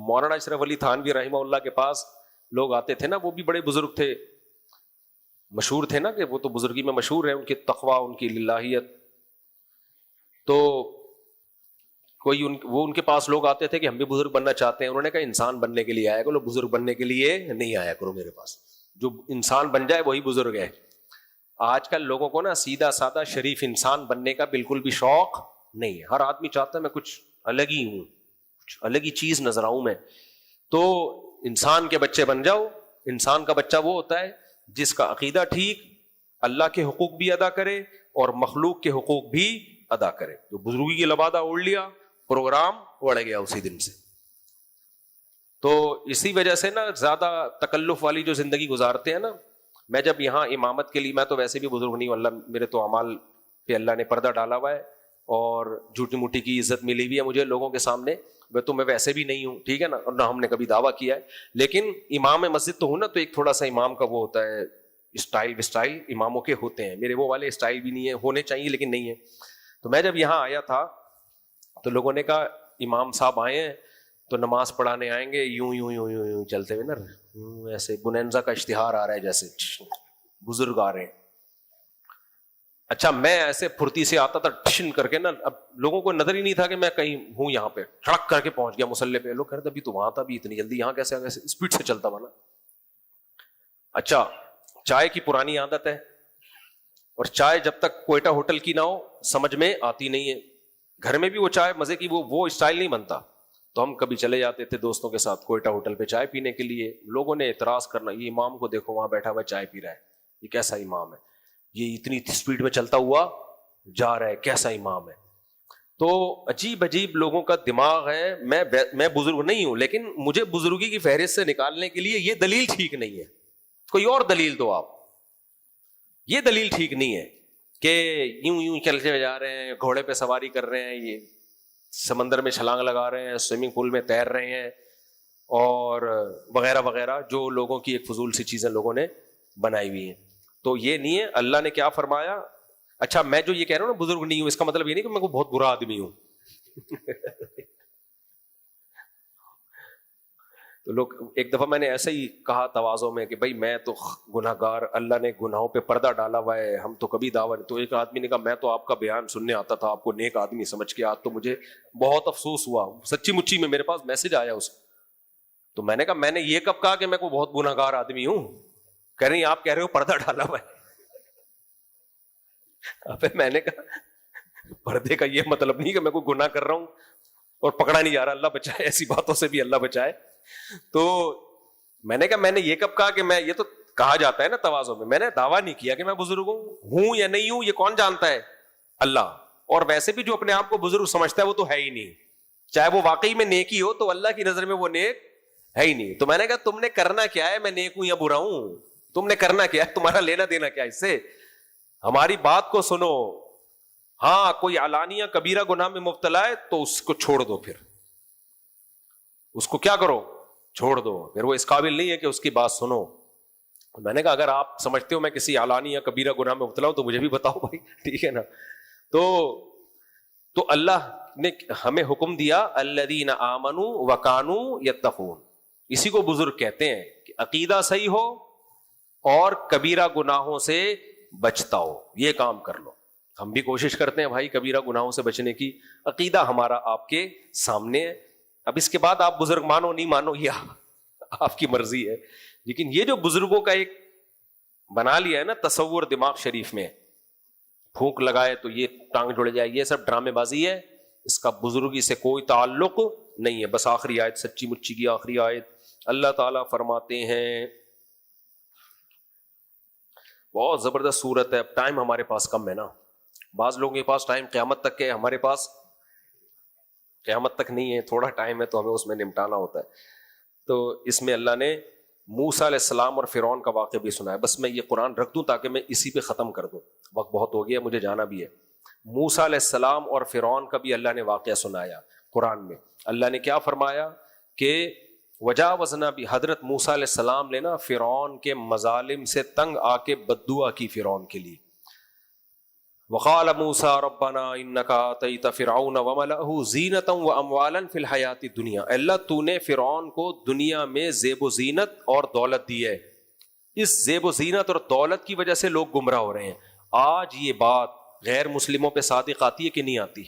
مولانا اشرف علی تھانوی رحمہ اللہ کے پاس لوگ آتے تھے نا، وہ بھی بڑے بزرگ تھے، مشہور تھے نا کہ وہ تو بزرگی میں مشہور ہیں، ان کی تقویٰ، ان کی للہیت. تو کوئی وہ ان کے پاس لوگ آتے تھے کہ ہم بھی بزرگ بننا چاہتے ہیں. انہوں نے کہا انسان بننے کے لیے آیا کرو، بزرگ بننے کے لیے نہیں آیا کرو میرے پاس. جو انسان بن جائے وہی بزرگ ہے. آج کل لوگوں کو نا سیدھا سادہ شریف انسان بننے کا بالکل بھی شوق نہیں ہے. ہر آدمی چاہتا ہے میں کچھ الگ ہی ہوں، کچھ الگ ہی چیز نظر آؤں میں. تو انسان کے بچے بن جاؤ. انسان کا بچہ وہ ہوتا ہے جس کا عقیدہ ٹھیک، اللہ کے حقوق بھی ادا کرے اور مخلوق کے حقوق بھی ادا کرے. جو بزرگی کی لبادہ اوڑھ لیا، پروگرام اڑ گیا اسی دن سے. تو اسی وجہ سے نا زیادہ تکلف والی جو زندگی گزارتے ہیں نا. میں جب یہاں امامت کے لیے، میں تو ویسے بھی بزرگ نہیں ہوں، اللہ میرے تو اعمال پہ اللہ نے پردہ ڈالا ہوا ہے اور جھوٹی موٹی کی عزت ملی ہوئی ہے مجھے لوگوں کے سامنے. میں ویسے بھی نہیں ہوں، ٹھیک ہے نا، اور نہ ہم نے کبھی دعویٰ کیا ہے. لیکن امام مسجد تو ہوں نا، تو ایک تھوڑا سا امام کا وہ ہوتا ہے اسٹائل اماموں کے ہوتے ہیں. میرے وہ والے اسٹائل بھی نہیں ہے، ہونے چاہیے لیکن نہیں ہے. تو میں جب یہاں آیا تھا تو لوگوں نے کہا امام صاحب آئے ہیں تو نماز پڑھانے آئیں گے یوں یوں یوں یوں یوں چلتے ہوئے نا، ایسے بنینزا کا اشتہار آ رہا ہے جیسے بزرگ آ رہے ہیں. اچھا میں ایسے پھرتی سے آتا تھا ٹشن کر کے نا، اب لوگوں کو نظر ہی نہیں تھا کہ میں کہیں ہوں. یہاں پہ ٹھڑک کر کے پہنچ گیا مصلی پہ. لوگ کہہ رہے تھے ابھی تو وہاں تھا، ابھی اتنی جلدی یہاں کیسے اسپیڈ سے چلتا ہوا نا. اچھا چائے کی پرانی عادت ہے، اور چائے جب تک کوئٹہ ہوٹل کی نہ ہو سمجھ میں آتی نہیں ہے. گھر میں بھی وہ چائے مزے کی وہ اسٹائل نہیں بنتا. تو ہم کبھی چلے جاتے تھے دوستوں کے ساتھ کوئٹہ ہوٹل پہ چائے پینے کے لیے. لوگوں نے اعتراض کرنا، یہ امام کو دیکھو وہاں بیٹھا ہوا چائے پی رہا ہے، یہ کیسا امام ہے؟ یہ اتنی اسپیڈ میں چلتا ہوا جا رہا ہے، کیسا امام ہے؟ تو عجیب عجیب لوگوں کا دماغ ہے. میں بزرگ نہیں ہوں، لیکن مجھے بزرگی کی فہرست سے نکالنے کے لیے یہ دلیل ٹھیک نہیں ہے. کوئی اور دلیل دو آپ. یہ دلیل ٹھیک نہیں ہے کہ یوں یوں چلتے جا رہے ہیں، گھوڑے پہ سواری کر رہے ہیں، یہ سمندر میں چھلانگ لگا رہے ہیں، سوئمنگ پول میں تیر رہے ہیں، اور وغیرہ وغیرہ جو لوگوں کی ایک فضول سی چیزیں لوگوں نے بنائی ہوئی ہیں. تو یہ نہیں ہے. اللہ نے کیا فرمایا؟ اچھا میں جو یہ کہہ رہا ہوں نا بزرگ نہیں ہوں، اس کا مطلب یہ نہیں کہ میں کوئی بہت برا آدمی ہوں. تو لوگ ایک دفعہ میں نے ایسے ہی کہا تواضع میں کہ بھائی میں تو گناہ گار، اللہ نے گناہوں پہ پردہ ڈالا ہوا ہے، ہم تو کبھی دعویٰ نہیں. تو ایک آدمی نے کہا میں تو آپ کا بیان سننے آتا تھا، آپ کو نیک آدمی سمجھ کے. آج تو مجھے بہت افسوس ہوا، سچی مچی میں میرے پاس میسج آیا اس. تو میں نے کہا میں نے یہ کب کہا کہ میں کوئی بہت گناہ گار آدمی ہوں؟ کہہ رہی آپ کہہ رہے ہو پردہ ڈالا ہوا ہے. میں نے کہا پردے کا یہ مطلب نہیں کہ میں کوئی گناہ کر رہا ہوں اور پکڑا نہیں جا رہا، اللہ بچائے، ایسی باتوں سے بھی اللہ بچائے. تو میں نے کہا میں نے یہ کب کہا کہ میں، یہ تو کہا جاتا ہے نا تواضع میں نے دعویٰ نہیں کیا کہ میں بزرگ ہوں یا نہیں ہوں. یہ کون جانتا ہے؟ اللہ. اور ویسے بھی جو اپنے آپ کو بزرگ سمجھتا ہے وہ تو ہے ہی نہیں، چاہے وہ واقعی میں نیکی ہو تو اللہ کی نظر میں وہ نیک ہے ہی نہیں. تو میں نے کہا تم نے کرنا کیا ہے؟ میں نیک ہوں یا برا ہوں؟ تم نے کرنا کیا ہے؟ تمہارا لینا دینا کیا اس سے؟ ہماری بات کو سنو. ہاں کوئی علانیہ کبیرہ گناہ میں مبتلا ہے تو اس کو چھوڑ دو، پھر اس کو کیا کرو؟ چھوڑ دو. پھر وہ اس قابل نہیں ہے کہ اس کی بات سنو. میں نے کہا اگر آپ سمجھتے ہو میں کسی علانیہ کبیرہ گناہ میں مبتلا ہوں تو مجھے بھی بتاؤ بھائی، ٹھیک ہے نا. تو اللہ نے ہمیں حکم دیا الذین آمنوا وکانوا یتقون. اسی کو بزرگ کہتے ہیں کہ عقیدہ صحیح ہو اور کبیرہ گناہوں سے بچتا ہو, یہ کام کر لو. ہم بھی کوشش کرتے ہیں بھائی کبیرہ گناہوں سے بچنے کی, عقیدہ ہمارا آپ کے سامنے ہے. اب اس کے بعد آپ بزرگ مانو نہیں مانو یہ آپ کی مرضی ہے, لیکن یہ جو بزرگوں کا ایک بنا لیا ہے نا تصور دماغ شریف میں, پھونک لگائے تو یہ ٹانگ جڑ جائے, یہ سب ڈرامے بازی ہے, اس کا بزرگی سے کوئی تعلق نہیں ہے. بس آخری آیت, سچی مچی کی آخری آیت, اللہ تعالیٰ فرماتے ہیں, بہت زبردست صورت ہے. اب ٹائم ہمارے پاس کم ہے نا, بعض لوگوں کے پاس ٹائم قیامت تک ہے, ہمارے پاس قیامت تک نہیں ہے, تھوڑا ٹائم ہے تو ہمیں اس میں نمٹانا ہوتا ہے. تو اس میں اللہ نے موسیٰ علیہ السلام اور فرعون کا واقعہ بھی سنا ہے. بس میں یہ قرآن رکھ دوں تاکہ میں اسی پہ ختم کر دوں, وقت بہت ہو گیا, مجھے جانا بھی ہے. موسیٰ علیہ السلام اور فرعون کا بھی اللہ نے واقعہ سنایا قرآن میں. اللہ نے کیا فرمایا کہ وجاوزنا بھی, حضرت موسیٰ علیہ السلام نے نا فرعون کے مظالم سے تنگ آ کے بددعا کی فرعون کے لیے. وقال موسیٰ ربنا انک آتیت فرعون وملأہ زینۃ واموالا فی الحیاۃ الدنیا. اللہ تو نے فرعون کو دنیا میں زیب و زینت اور دولت دی ہے, اس زیب و زینت اور دولت کی وجہ سے لوگ گمراہ ہو رہے ہیں. آج یہ بات غیر مسلموں پہ صادق آتی ہے کہ نہیں آتی؟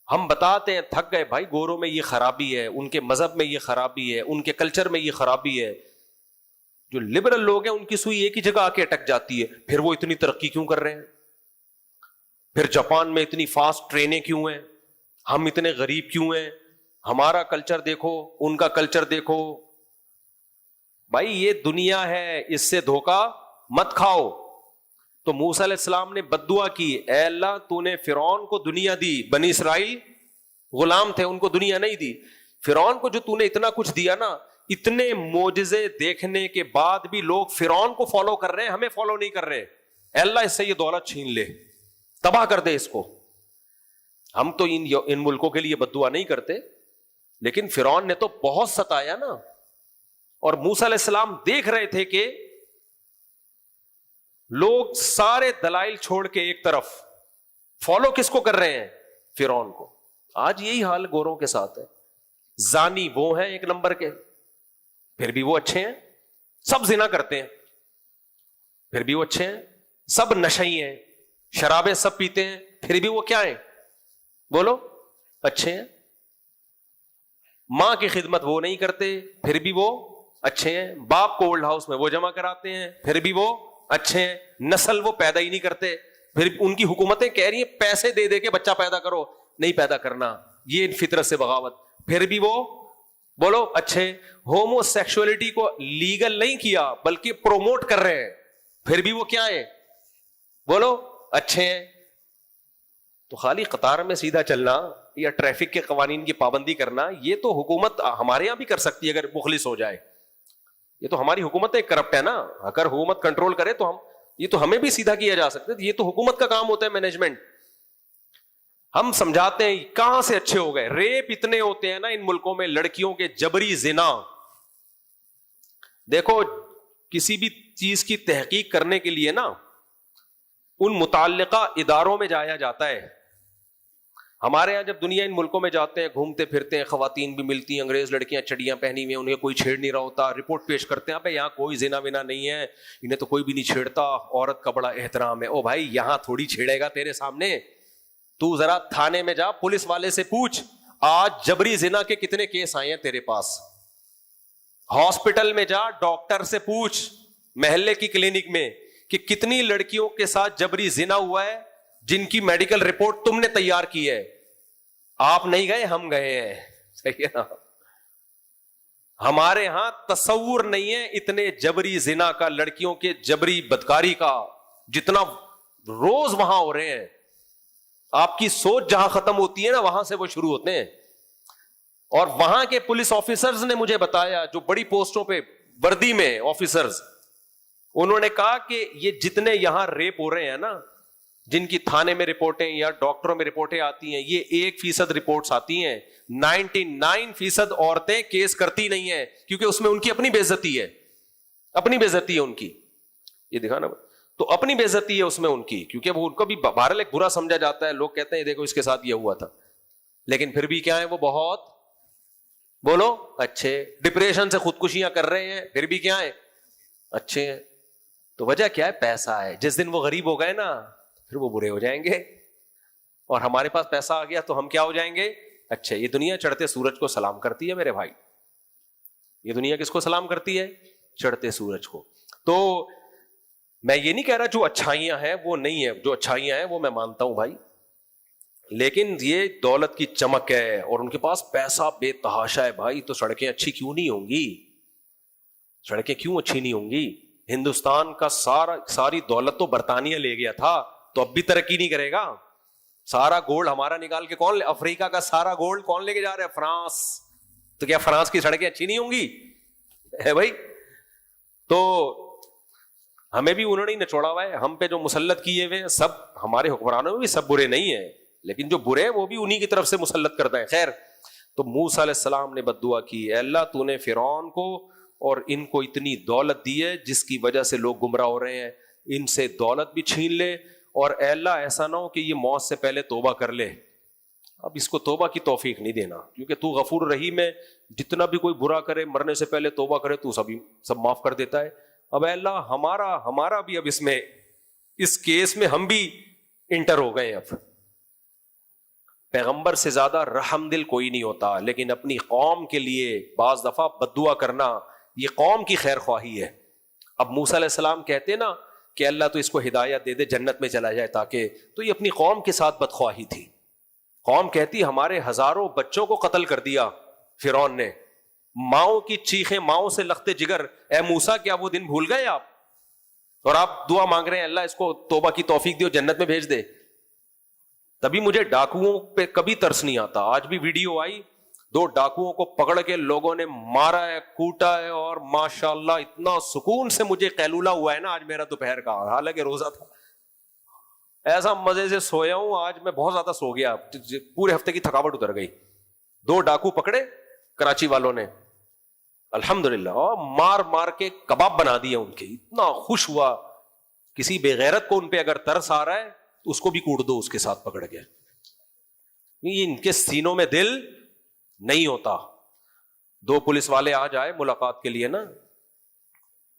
ہم بتاتے ہیں, تھک گئے بھائی, گوروں میں یہ خرابی ہے, ان کے مذہب میں یہ خرابی ہے, ان کے کلچر میں یہ خرابی ہے. جو لبرل لوگ ہیں ان کی سوئی ایک ہی جگہ آ کے اٹک جاتی ہے. پھر وہ اتنی ترقی کیوں کر رہے ہیں؟ پھر جاپان میں اتنی فاسٹ ٹرینیں کیوں ہیں؟ ہم اتنے غریب کیوں ہیں؟ ہمارا کلچر دیکھو, ان کا کلچر دیکھو. بھائی یہ دنیا ہے, اس سے دھوکا مت کھاؤ. تو موسیٰ علیہ السلام نے بددعا کی, اے اللہ تو نے فرعون کو دنیا دی, بنی اسرائیل غلام تھے, ان کو دنیا نہیں دی. فرعون کو جو تو نے اتنا کچھ دیا نا, اتنے معجزے دیکھنے کے بعد بھی لوگ فرعون کو فالو کر رہے ہیں, ہمیں فالو نہیں کر رہے. اے اللہ اس سے یہ دولت چھین لے, تباہ کر دے اس کو. ہم تو ان ملکوں کے لیے بددعا نہیں کرتے, لیکن فرعون نے تو بہت ستایا نا. اور موسیٰ علیہ السلام دیکھ رہے تھے کہ لوگ سارے دلائل چھوڑ کے ایک طرف فالو کس کو کر رہے ہیں؟ فرعون کو. آج یہی حال گوروں کے ساتھ ہے. زانی وہ ہیں ایک نمبر کے, پھر بھی وہ اچھے ہیں. سب زنا کرتے ہیں پھر بھی وہ اچھے ہیں. سب نشئی ہیں, شرابیں سب پیتے ہیں, پھر بھی وہ کیا ہیں؟ بولو, اچھے ہیں. ماں کی خدمت وہ نہیں کرتے, پھر بھی وہ اچھے ہیں. باپ کو اولڈ ہاؤس میں وہ جمع کراتے ہیں, پھر بھی وہ اچھے ہیں. نسل وہ پیدا ہی نہیں کرتے, پھر ان کی حکومتیں کہہ رہی ہیں پیسے دے دے کے بچہ پیدا کرو, نہیں پیدا کرنا, یہ فطرت سے بغاوت. پھر بھی وہ بولو اچھے. ہومو سیکشولیٹی کو لیگل نہیں کیا بلکہ پروموٹ کر رہے ہیں, پھر بھی وہ کیا ہے؟ بولو اچھے ہیں. تو خالی قطار میں سیدھا چلنا یا ٹریفک کے قوانین کی پابندی کرنا, یہ تو حکومت ہمارے یہاں بھی کر سکتی ہے اگر مخلص ہو جائے. یہ تو ہماری حکومت ایک کرپٹ ہے نا, اگر حکومت کنٹرول کرے تو یہ تو ہمیں بھی سیدھا کیا جا سکتا ہے. یہ تو حکومت کا کام ہوتا ہے, مینجمنٹ. ہم سمجھاتے ہیں کہاں سے اچھے ہو گئے. ریپ اتنے ہوتے ہیں نا ان ملکوں میں, لڑکیوں کے جبری زنا. دیکھو کسی بھی چیز کی تحقیق کرنے کے لیے نا ان متعلقہ اداروں میں جایا جاتا ہے. ہمارے یہاں جب دنیا ان ملکوں میں جاتے ہیں, گھومتے پھرتے ہیں, خواتین بھی ملتی ہیں, انگریز لڑکیاں چڑیاں پہنی ہوئی ہیں, انہیں کوئی چھیڑ نہیں رہا ہوتا, رپورٹ پیش کرتے ہیں ابے یہاں کوئی زنا ونا نہیں ہے, انہیں تو کوئی بھی نہیں چھیڑتا, عورت کا بڑا احترام ہے. او بھائی یہاں تھوڑی چھیڑے گا تیرے سامنے, تو ذرا تھانے میں جا, پولیس والے سے پوچھ آج جبری زنا کے کتنے کیس آئے ہیں تیرے پاس. ہاسپٹل میں جا, ڈاکٹر سے پوچھ محلے کی کلینک میں کہ کتنی لڑکیوں کے ساتھ جبری زنا ہوا ہے جن کی میڈیکل رپورٹ تم نے تیار کی ہے. آپ نہیں گئے, ہم گئے ہیں. صحیح ہے نا. ہمارے ہاں تصور نہیں ہے اتنے جبری زنا کا, لڑکیوں کے جبری بدکاری کا, جتنا روز وہاں ہو رہے ہیں. آپ کی سوچ جہاں ختم ہوتی ہے نا وہاں سے وہ شروع ہوتے ہیں. اور وہاں کے پولیس آفیسرز نے مجھے بتایا, جو بڑی پوسٹوں پہ وردی میں آفیسرز, انہوں نے کہا کہ یہ جتنے یہاں ریپ ہو رہے ہیں نا, جن کی تھانے میں رپورٹیں یا ڈاکٹروں میں رپورٹیں آتی ہیں, یہ 1% رپورٹس آتی ہیں. 99% عورتیں کیس کرتی نہیں ہیں, کیونکہ اس میں ان کی اپنی بے عزتی ہے, اپنی بے عزتی ہے ان کی. یہ دکھا نا. تو اپنی بے عزتی ہے اس میں ان کی, کیونکہ وہ ان کو بھی بہرحال ایک برا سمجھا جاتا ہے. لوگ کہتے ہیں دیکھو اس کے ساتھ یہ ہوا تھا, لیکن پھر بھی کیا ہے, وہ بہت بولو اچھے, ڈپریشن سے خودکشیاں کر رہے ہیں, پھر بھی کیا ہے, اچھے ہیں. تو وجہ کیا ہے, پیسہ ہے. جس دن وہ غریب ہو گئے نا, پھر وہ برے ہو جائیں گے, اور ہمارے پاس پیسہ آ گیا تو ہم کیا ہو جائیں گے, اچھے. یہ دنیا چڑھتے سورج کو سلام کرتی ہے میرے بھائی, یہ دنیا کس کو سلام کرتی ہے, چڑھتے سورج کو. تو میں یہ نہیں کہہ رہا جو اچھائیاں ہیں وہ نہیں ہے, جو اچھائیاں ہیں وہ میں مانتا ہوں بھائی, لیکن یہ دولت کی چمک ہے اور ان کے پاس پیسہ بے تحاشا ہے بھائی, تو سڑکیں اچھی کیوں نہیں ہوں گی, سڑکیں کیوں اچھی نہیں ہوں گی. ہندوستان کا ساری دولت تو برطانیہ لے گیا تھا, تو اب بھی ترقی نہیں کرے گا. سارا گولڈ ہمارا نکال کے کون, افریقہ کا سارا گولڈ کون لے کے جا رہا ہے, فرانس. تو کیا فرانس کی سڑکیں اچھی نہیں ہوں گی ہے بھائی. تو ہمیں بھی انہوں نے نچوڑا ہوا ہے, ہم پہ جو مسلط کیے ہوئے سب ہمارے حکمرانوں میں بھی سب برے نہیں ہیں, لیکن جو برے ہیں وہ بھی انہی کی طرف سے مسلط کرتا ہے. خیر, تو موسیٰ علیہ السلام نے بد دعا کی, اے اللہ تو نے فرعون کو اور ان کو اتنی دولت دی ہے جس کی وجہ سے لوگ گمراہ ہو رہے ہیں, ان سے دولت بھی چھین لے, اور اے اللہ ایسا نہ ہو کہ یہ موت سے پہلے توبہ کر لے. اب اس کو توبہ کی توفیق نہیں دینا, کیونکہ تو غفور رحیم ہے, جتنا بھی کوئی برا کرے مرنے سے پہلے توبہ کرے تو سب معاف کر دیتا ہے. اب اے اللہ ہمارا بھی اب اس کیس میں ہم بھی انٹر ہو گئے. اب پیغمبر سے زیادہ رحم دل کوئی نہیں ہوتا, لیکن اپنی قوم کے لیے بعض دفعہ بد دعا کرنا یہ قوم کی خیر خواہی ہے. اب موسیٰ علیہ السلام کہتے نا کہ اللہ تو اس کو ہدایت دے دے, جنت میں چلا جائے تاکہ, تو یہ اپنی قوم کے ساتھ بدخواہی تھی. قوم کہتی ہمارے ہزاروں بچوں کو قتل کر دیا فرعون نے, ماؤں کی چیخیں, ماؤں سے لختے جگر, اے موسیٰ کیا وہ دن بھول گئے آپ, اور آپ دعا مانگ رہے ہیں اللہ اس کو توبہ کی توفیق دے اور جنت میں بھیج دے. تبھی مجھے ڈاکوؤں پہ کبھی ترس نہیں آتا. آج بھی ویڈیو آئی, 2 ڈاکوؤں کو پکڑ کے لوگوں نے مارا ہے, کوٹا ہے, اور ماشاءاللہ اتنا سکون سے مجھے قیلولہ ہوا ہے نا آج میرا دوپہر کا, حالانکہ روزہ تھا, ایسا مزے سے سویا ہوں. آج میں بہت زیادہ سو گیا, پورے ہفتے کی تھکاوٹ اتر گئی. 2 ڈاکو پکڑے کراچی والوں نے الحمدللہ, اور مار کے کباب بنا دیے ان کے. اتنا خوش ہوا, کسی بے غیرت کو ان پہ اگر ترس آ رہا ہے تو اس کو بھی کوٹ دو اس کے ساتھ پکڑ کے. ان کے سینوں میں دل نہیں ہوتا. 2 پولیس والے آ جائے ملاقات کے لیے نا,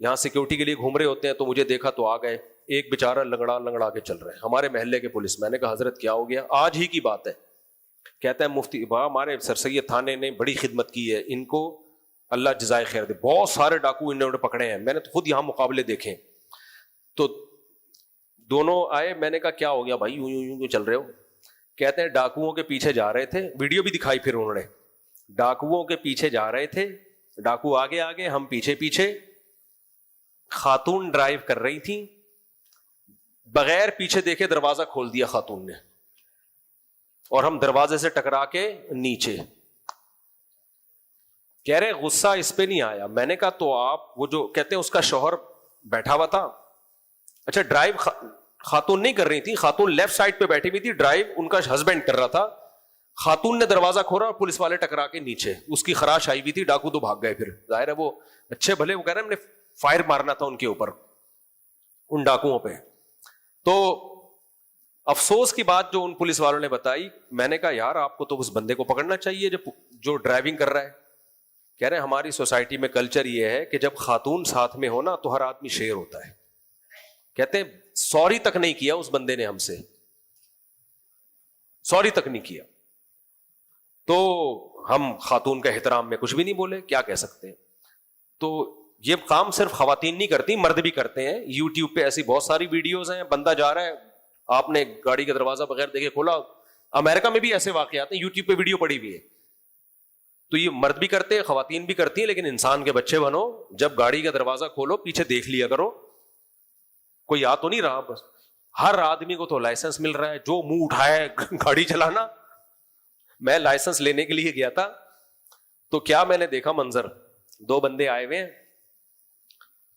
یہاں سیکورٹی کے لیے گھوم رہے ہوتے ہیں, تو مجھے دیکھا تو آ گئے. ایک بیچارہ لنگڑا کے چل رہے ہیں, ہمارے محلے کے پولیس. میں نے کہا حضرت کیا ہو گیا, آج ہی کی بات ہے. کہتا ہے مفتی ہمارے سر سید تھانے نے بڑی خدمت کی ہے, ان کو اللہ جزائے خیر دے, بہت سارے ڈاکو انہوں نے پکڑے ہیں, میں نے تو خود یہاں مقابلے دیکھے. تو دونوں آئے, میں نے کہا کیا ہو گیا بھائی, یوں چل رہے ہو. کہتے ہیں ڈاکوؤں کے پیچھے جا رہے تھے, ویڈیو بھی دکھائی پھر انہوں نے, ڈاکوؤں کے پیچھے جا رہے تھے, ڈاکو آگے ہم پیچھے. خاتون ڈرائیو کر رہی تھی, بغیر پیچھے دیکھے دروازہ کھول دیا خاتون نے, اور ہم دروازے سے ٹکرا کے نیچے. کہہ رہے غصہ اس پہ نہیں آیا. میں نے کہا تو آپ, وہ جو کہتے ہیں اس کا شوہر بیٹھا ہوا تھا, اچھا ڈرائیو خاتون نہیں کر رہی تھی, خاتون لیفٹ سائڈ پہ بیٹھی ہوئی تھی, ڈرائیو ان کا ہسبینڈ کر رہا تھا. خاتون نے دروازہ کھولا اور پولیس والے ٹکرا کے نیچے, اس کی خراش آئی ہوئی تھی. ڈاکو تو بھاگ گئے. پھر ظاہر ہے وہ اچھے بھلے, وہ کہہ رہے ہیں ہم نے فائر مارنا تھا ان کے اوپر, ان ڈاکوؤں پہ. تو افسوس کی بات جو ان پولیس والوں نے بتائی, میں نے کہا یار آپ کو تو اس بندے کو پکڑنا چاہیے جو ڈرائیونگ کر رہا ہے. کہہ رہے ہیں ہماری سوسائٹی میں کلچر یہ ہے کہ جب خاتون ساتھ میں ہو نا تو ہر آدمی شیر ہوتا ہے. کہتے ہیں سوری تک نہیں کیا اس بندے نے, ہم سے سوری تک نہیں کیا. تو ہم خاتون کا احترام میں کچھ بھی نہیں بولے, کیا کہہ سکتے ہیں. تو یہ کام صرف خواتین نہیں کرتی, مرد بھی کرتے ہیں. یوٹیوب پہ ایسی بہت ساری ویڈیوز ہیں, بندہ جا رہا ہے, آپ نے گاڑی کا دروازہ بغیر دیکھے کھولا. امریکہ میں بھی ایسے واقعات ہیں, یوٹیوب پہ ویڈیو پڑی ہوئی ہے. تو یہ مرد بھی کرتے ہیں, خواتین بھی کرتی ہیں, لیکن انسان کے بچے بنو, جب گاڑی کا دروازہ کھولو پیچھے دیکھ لیا کرو, کوئی آ تو نہیں رہا. بس ہر آدمی کو تو لائسنس مل رہا ہے, جو منہ اٹھائے گاڑی چلانا. میں لائسنس لینے کے لیے گیا تھا, تو کیا میں نے دیکھا منظر, 2 بندے آئے ہوئے ہیں,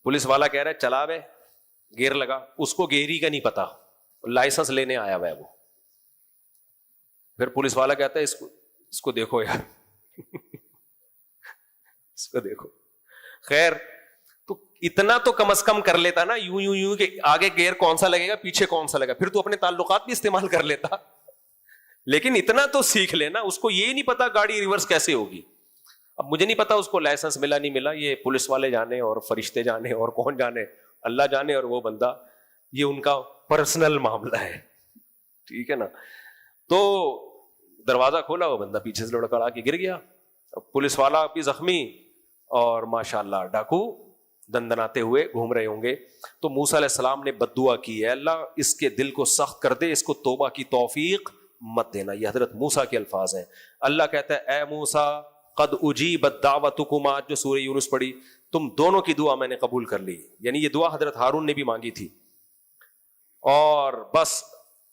پولیس والا کہہ رہا ہے چلا وے, گیئر لگا, اس کو گیری کا نہیں پتا, لائسنس لینے آیا ہوا ہے وہ. پھر پولیس والا کہتا ہے اس کو دیکھو یار اس کو دیکھو. خیر, تو اتنا تو کم از کم کر لیتا نا, یوں یوں یوں کہ آگے گیئر کون سا لگے گا, پیچھے کون سا لگے گا, پھر تو اپنے تعلقات بھی استعمال کر لیتا. لیکن اتنا تو سیکھ لینا. اس کو یہ نہیں پتا گاڑی ریورس کیسے ہوگی. اب مجھے نہیں پتا اس کو لائسنس ملا نہیں ملا, یہ پولیس والے جانے اور فرشتے جانے اور کون جانے, اللہ جانے اور وہ بندہ, یہ ان کا پرسنل معاملہ ہے, ٹھیک ہے نا. تو دروازہ کھولا, وہ بندہ پیچھے سے لڑکڑا کے گر گیا. پولیس والا بھی زخمی اور ماشاءاللہ ڈاکو دندناتے ہوئے گھوم رہے ہوں گے. تو موسیٰ علیہ السلام نے بد دعا کی ہے, اللہ اس کے دل کو سخت کر دے, اس کو توبہ کی توفیق مت دینا. یہ حضرت موسیٰ کے الفاظ ہیں. اللہ کہتا ہے اے موسیٰ قد اجیبت دعوتکما, آج جو سورہ یونس پڑھی, تم دونوں کی دعا میں نے قبول کر لی. یعنی یہ دعا حضرت ہارون نے بھی مانگی تھی, اور بس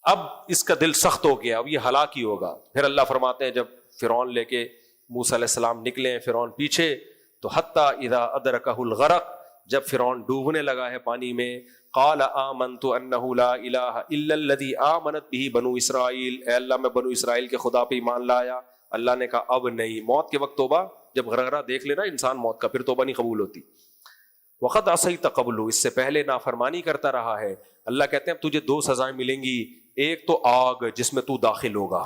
اب اس کا دل سخت ہو گیا, اب یہ ہلاک ہی ہوگا. پھر اللہ فرماتے ہیں جب فرعون لے کے موسیٰ علیہ السلام نکلے, فرعون پیچھے, تو حتی اذا ادرکہ الغرق, جب فرعون ڈوبنے لگا ہے پانی میں, قال آمنت انہ لا الہ الا الذی آمنت بہ بنو اسرائیل, اے اللہ میں بنو اسرائیل کے خدا پہ ایمان لایا. اللہ نے کہا اب نہیں, موت کے وقت توبہ, جب غرغرہ دیکھ لینا انسان موت کا, پھر توبہ نہیں قبول ہوتی. وقد عصیت قبل, اس سے پہلے نافرمانی کرتا رہا ہے. اللہ کہتے ہیں اب تجھے دو سزائیں ملیں گی, ایک تو آگ جس میں تو داخل ہوگا.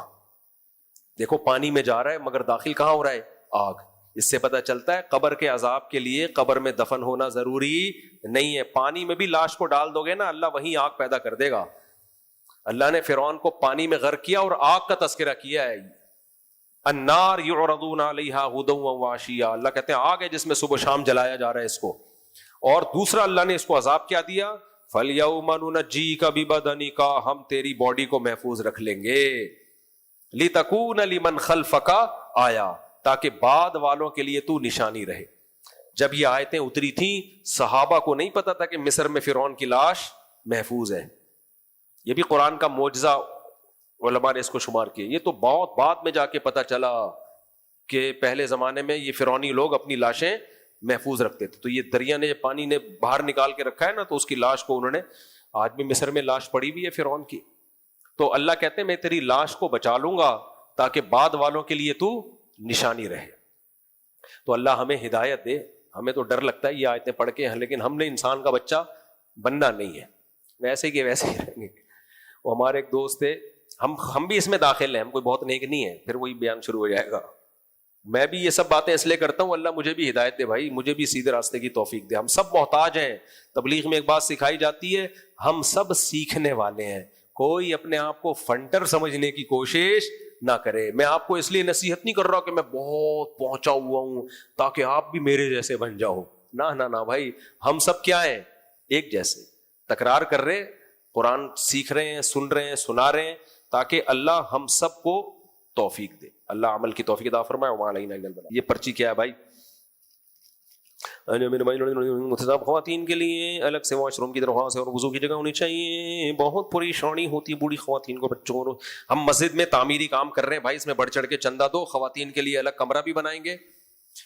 دیکھو پانی میں جا رہا ہے مگر داخل کہاں ہو رہا ہے, آگ. اس سے پتہ چلتا ہے قبر کے عذاب کے لیے قبر میں دفن ہونا ضروری نہیں ہے. پانی میں بھی لاش کو ڈال دو گے نا, اللہ وہیں آگ پیدا کر دے گا. اللہ نے فرعون کو پانی میں غرق کیا اور آگ کا تذکرہ کیا ہے. النار یعرضون علیہا غدوا وعشیا, اللہ کہتے ہیں آگ ہے جس میں صبح شام جلایا جا رہا ہے اس کو. اور دوسرا اللہ نے اس کو عذاب کیا دیا, فَالْيَوْمَ نُنَجِّيكَ بِبَدَنِكَ, ہم تیری باڈی کو محفوظ رکھ لیں گے. لِتَكُونَ لِمَنْ خَلْفَكَ آیا, تاکہ بعد والوں کے لیے تو نشانی رہے. جب یہ آیتیں اتری تھیں صحابہ کو نہیں پتا تھا کہ مصر میں فرعون کی لاش محفوظ ہے. یہ بھی قرآن کا معجزہ علماء نے اس کو شمار کیا. یہ تو بہت بعد میں جا کے پتا چلا کہ پہلے زمانے میں یہ فرعونی لوگ اپنی لاشیں محفوظ رکھتے تھے. تو یہ دریا نے پانی نے باہر نکال کے رکھا ہے نا, تو اس کی لاش کو انہوں نے, آج بھی مصر میں لاش پڑی ہوئی ہے فرعون کی. تو اللہ کہتے ہیں میں تیری لاش کو بچا لوں گا تاکہ بعد والوں کے لیے تو نشانی رہے. تو اللہ ہمیں ہدایت دے. ہمیں تو ڈر لگتا ہے یہ آیتیں پڑھ کے, لیکن ہم نے انسان کا بچہ بننا نہیں ہے, ویسے کہ ویسے ہی رہیں گے. وہ ہمارے ایک دوست تھے, ہم بھی اس میں داخل ہیں, ہم کوئی بہت نیک نہیں ہے, پھر وہی بیان شروع ہو جائے گا. میں بھی یہ سب باتیں اس لیے کرتا ہوں, اللہ مجھے بھی ہدایت دے بھائی, مجھے بھی سیدھے راستے کی توفیق دے. ہم سب محتاج ہیں. تبلیغ میں ایک بات سکھائی جاتی ہے, ہم سب سیکھنے والے ہیں. کوئی اپنے آپ کو فنٹر سمجھنے کی کوشش نہ کرے. میں آپ کو اس لیے نصیحت نہیں کر رہا کہ میں بہت پہنچا ہوا ہوں تاکہ آپ بھی میرے جیسے بن جاؤ. نہ بھائی, ہم سب کیا ہیں, ایک جیسے. تکرار کر رہے, قرآن سیکھ رہے ہیں, سن رہے ہیں, سنا رہے ہیں, تاکہ اللہ ہم سب کو توفیق دے. اللہ عمل کی توفیق عطا فرمائے. وما علینا الا البلاغ. یہ پرچی کیا ہے بھائی؟ خواتین کے لیے الگ سے واش روم کی درخواست ہے اور وضو کی جگہ ہونی چاہیے. بہت پریشانی ہوتی ہے بوڑھی خواتین کو, بچوں کو. ہم مسجد میں تعمیری کام کر رہے ہیں بھائی, اس میں بڑھ چڑھ کے چندہ دو. خواتین کے لیے الگ کمرہ بھی بنائیں گے,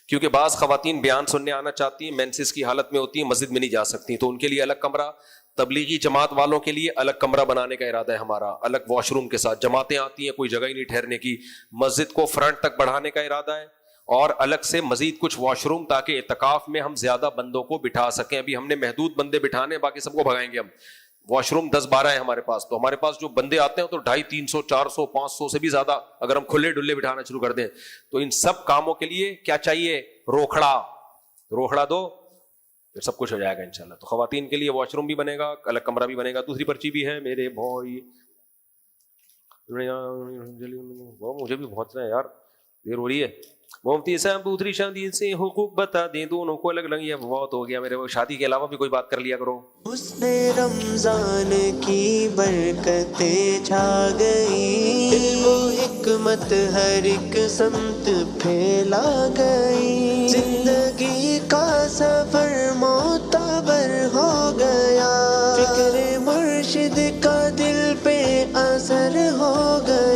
کیونکہ بعض خواتین بیان سننے آنا چاہتی ہیں, مینسس کی حالت میں ہوتی ہیں, مسجد میں نہیں جا سکتی, تو ان کے لیے الگ کمرہ. تبلیغی جماعت والوں کے لیے الگ کمرہ بنانے کا ارادہ ہے ہمارا, الگ واش روم کے ساتھ. جماعتیں آتی ہیں, کوئی جگہ ہی نہیں ٹھہرنے کی. مسجد کو فرنٹ تک بڑھانے کا ارادہ ہے, اور الگ سے مزید کچھ واش روم, تاکہ اعتکاف میں ہم زیادہ بندوں کو بٹھا سکیں. ابھی ہم نے محدود بندے بٹھانے, باقی سب کو بھگائیں گے ہم. واش روم 10-12 ہیں ہمارے پاس, تو ہمارے پاس جو بندے آتے ہیں تو 250, 300, 400, 500 سے بھی زیادہ اگر ہم کھلے ڈلے بٹھانا شروع کر دیں. تو ان سب کاموں کے لیے کیا چاہیے, روکھڑا دو, پھر سب کچھ ہو جائے گا انشاءاللہ. تو خواتین کے لیے واش روم بھی بنے گا, الگ کمرہ بھی بنے گا. دوسری پرچی بھی ہے میرے بھائی, مجھے بھی بہت یار دیر ہو رہی ہے. مفتی صاحب دوسری شادی سے حقوق بتا دیں, دونوں کو الگ الگ. یہ بہت ہو گیا میرے, وہ شادی کے علاوہ بھی کوئی بات کر لیا کرو. حسن رمضان کی برکتیں چھا گئی, علم و حکمت ہر ایک سمت پھیلا گئی, زندگی کا سفر معتبر ہو گیا, فکر مرشد کا دل پہ اثر ہو گیا.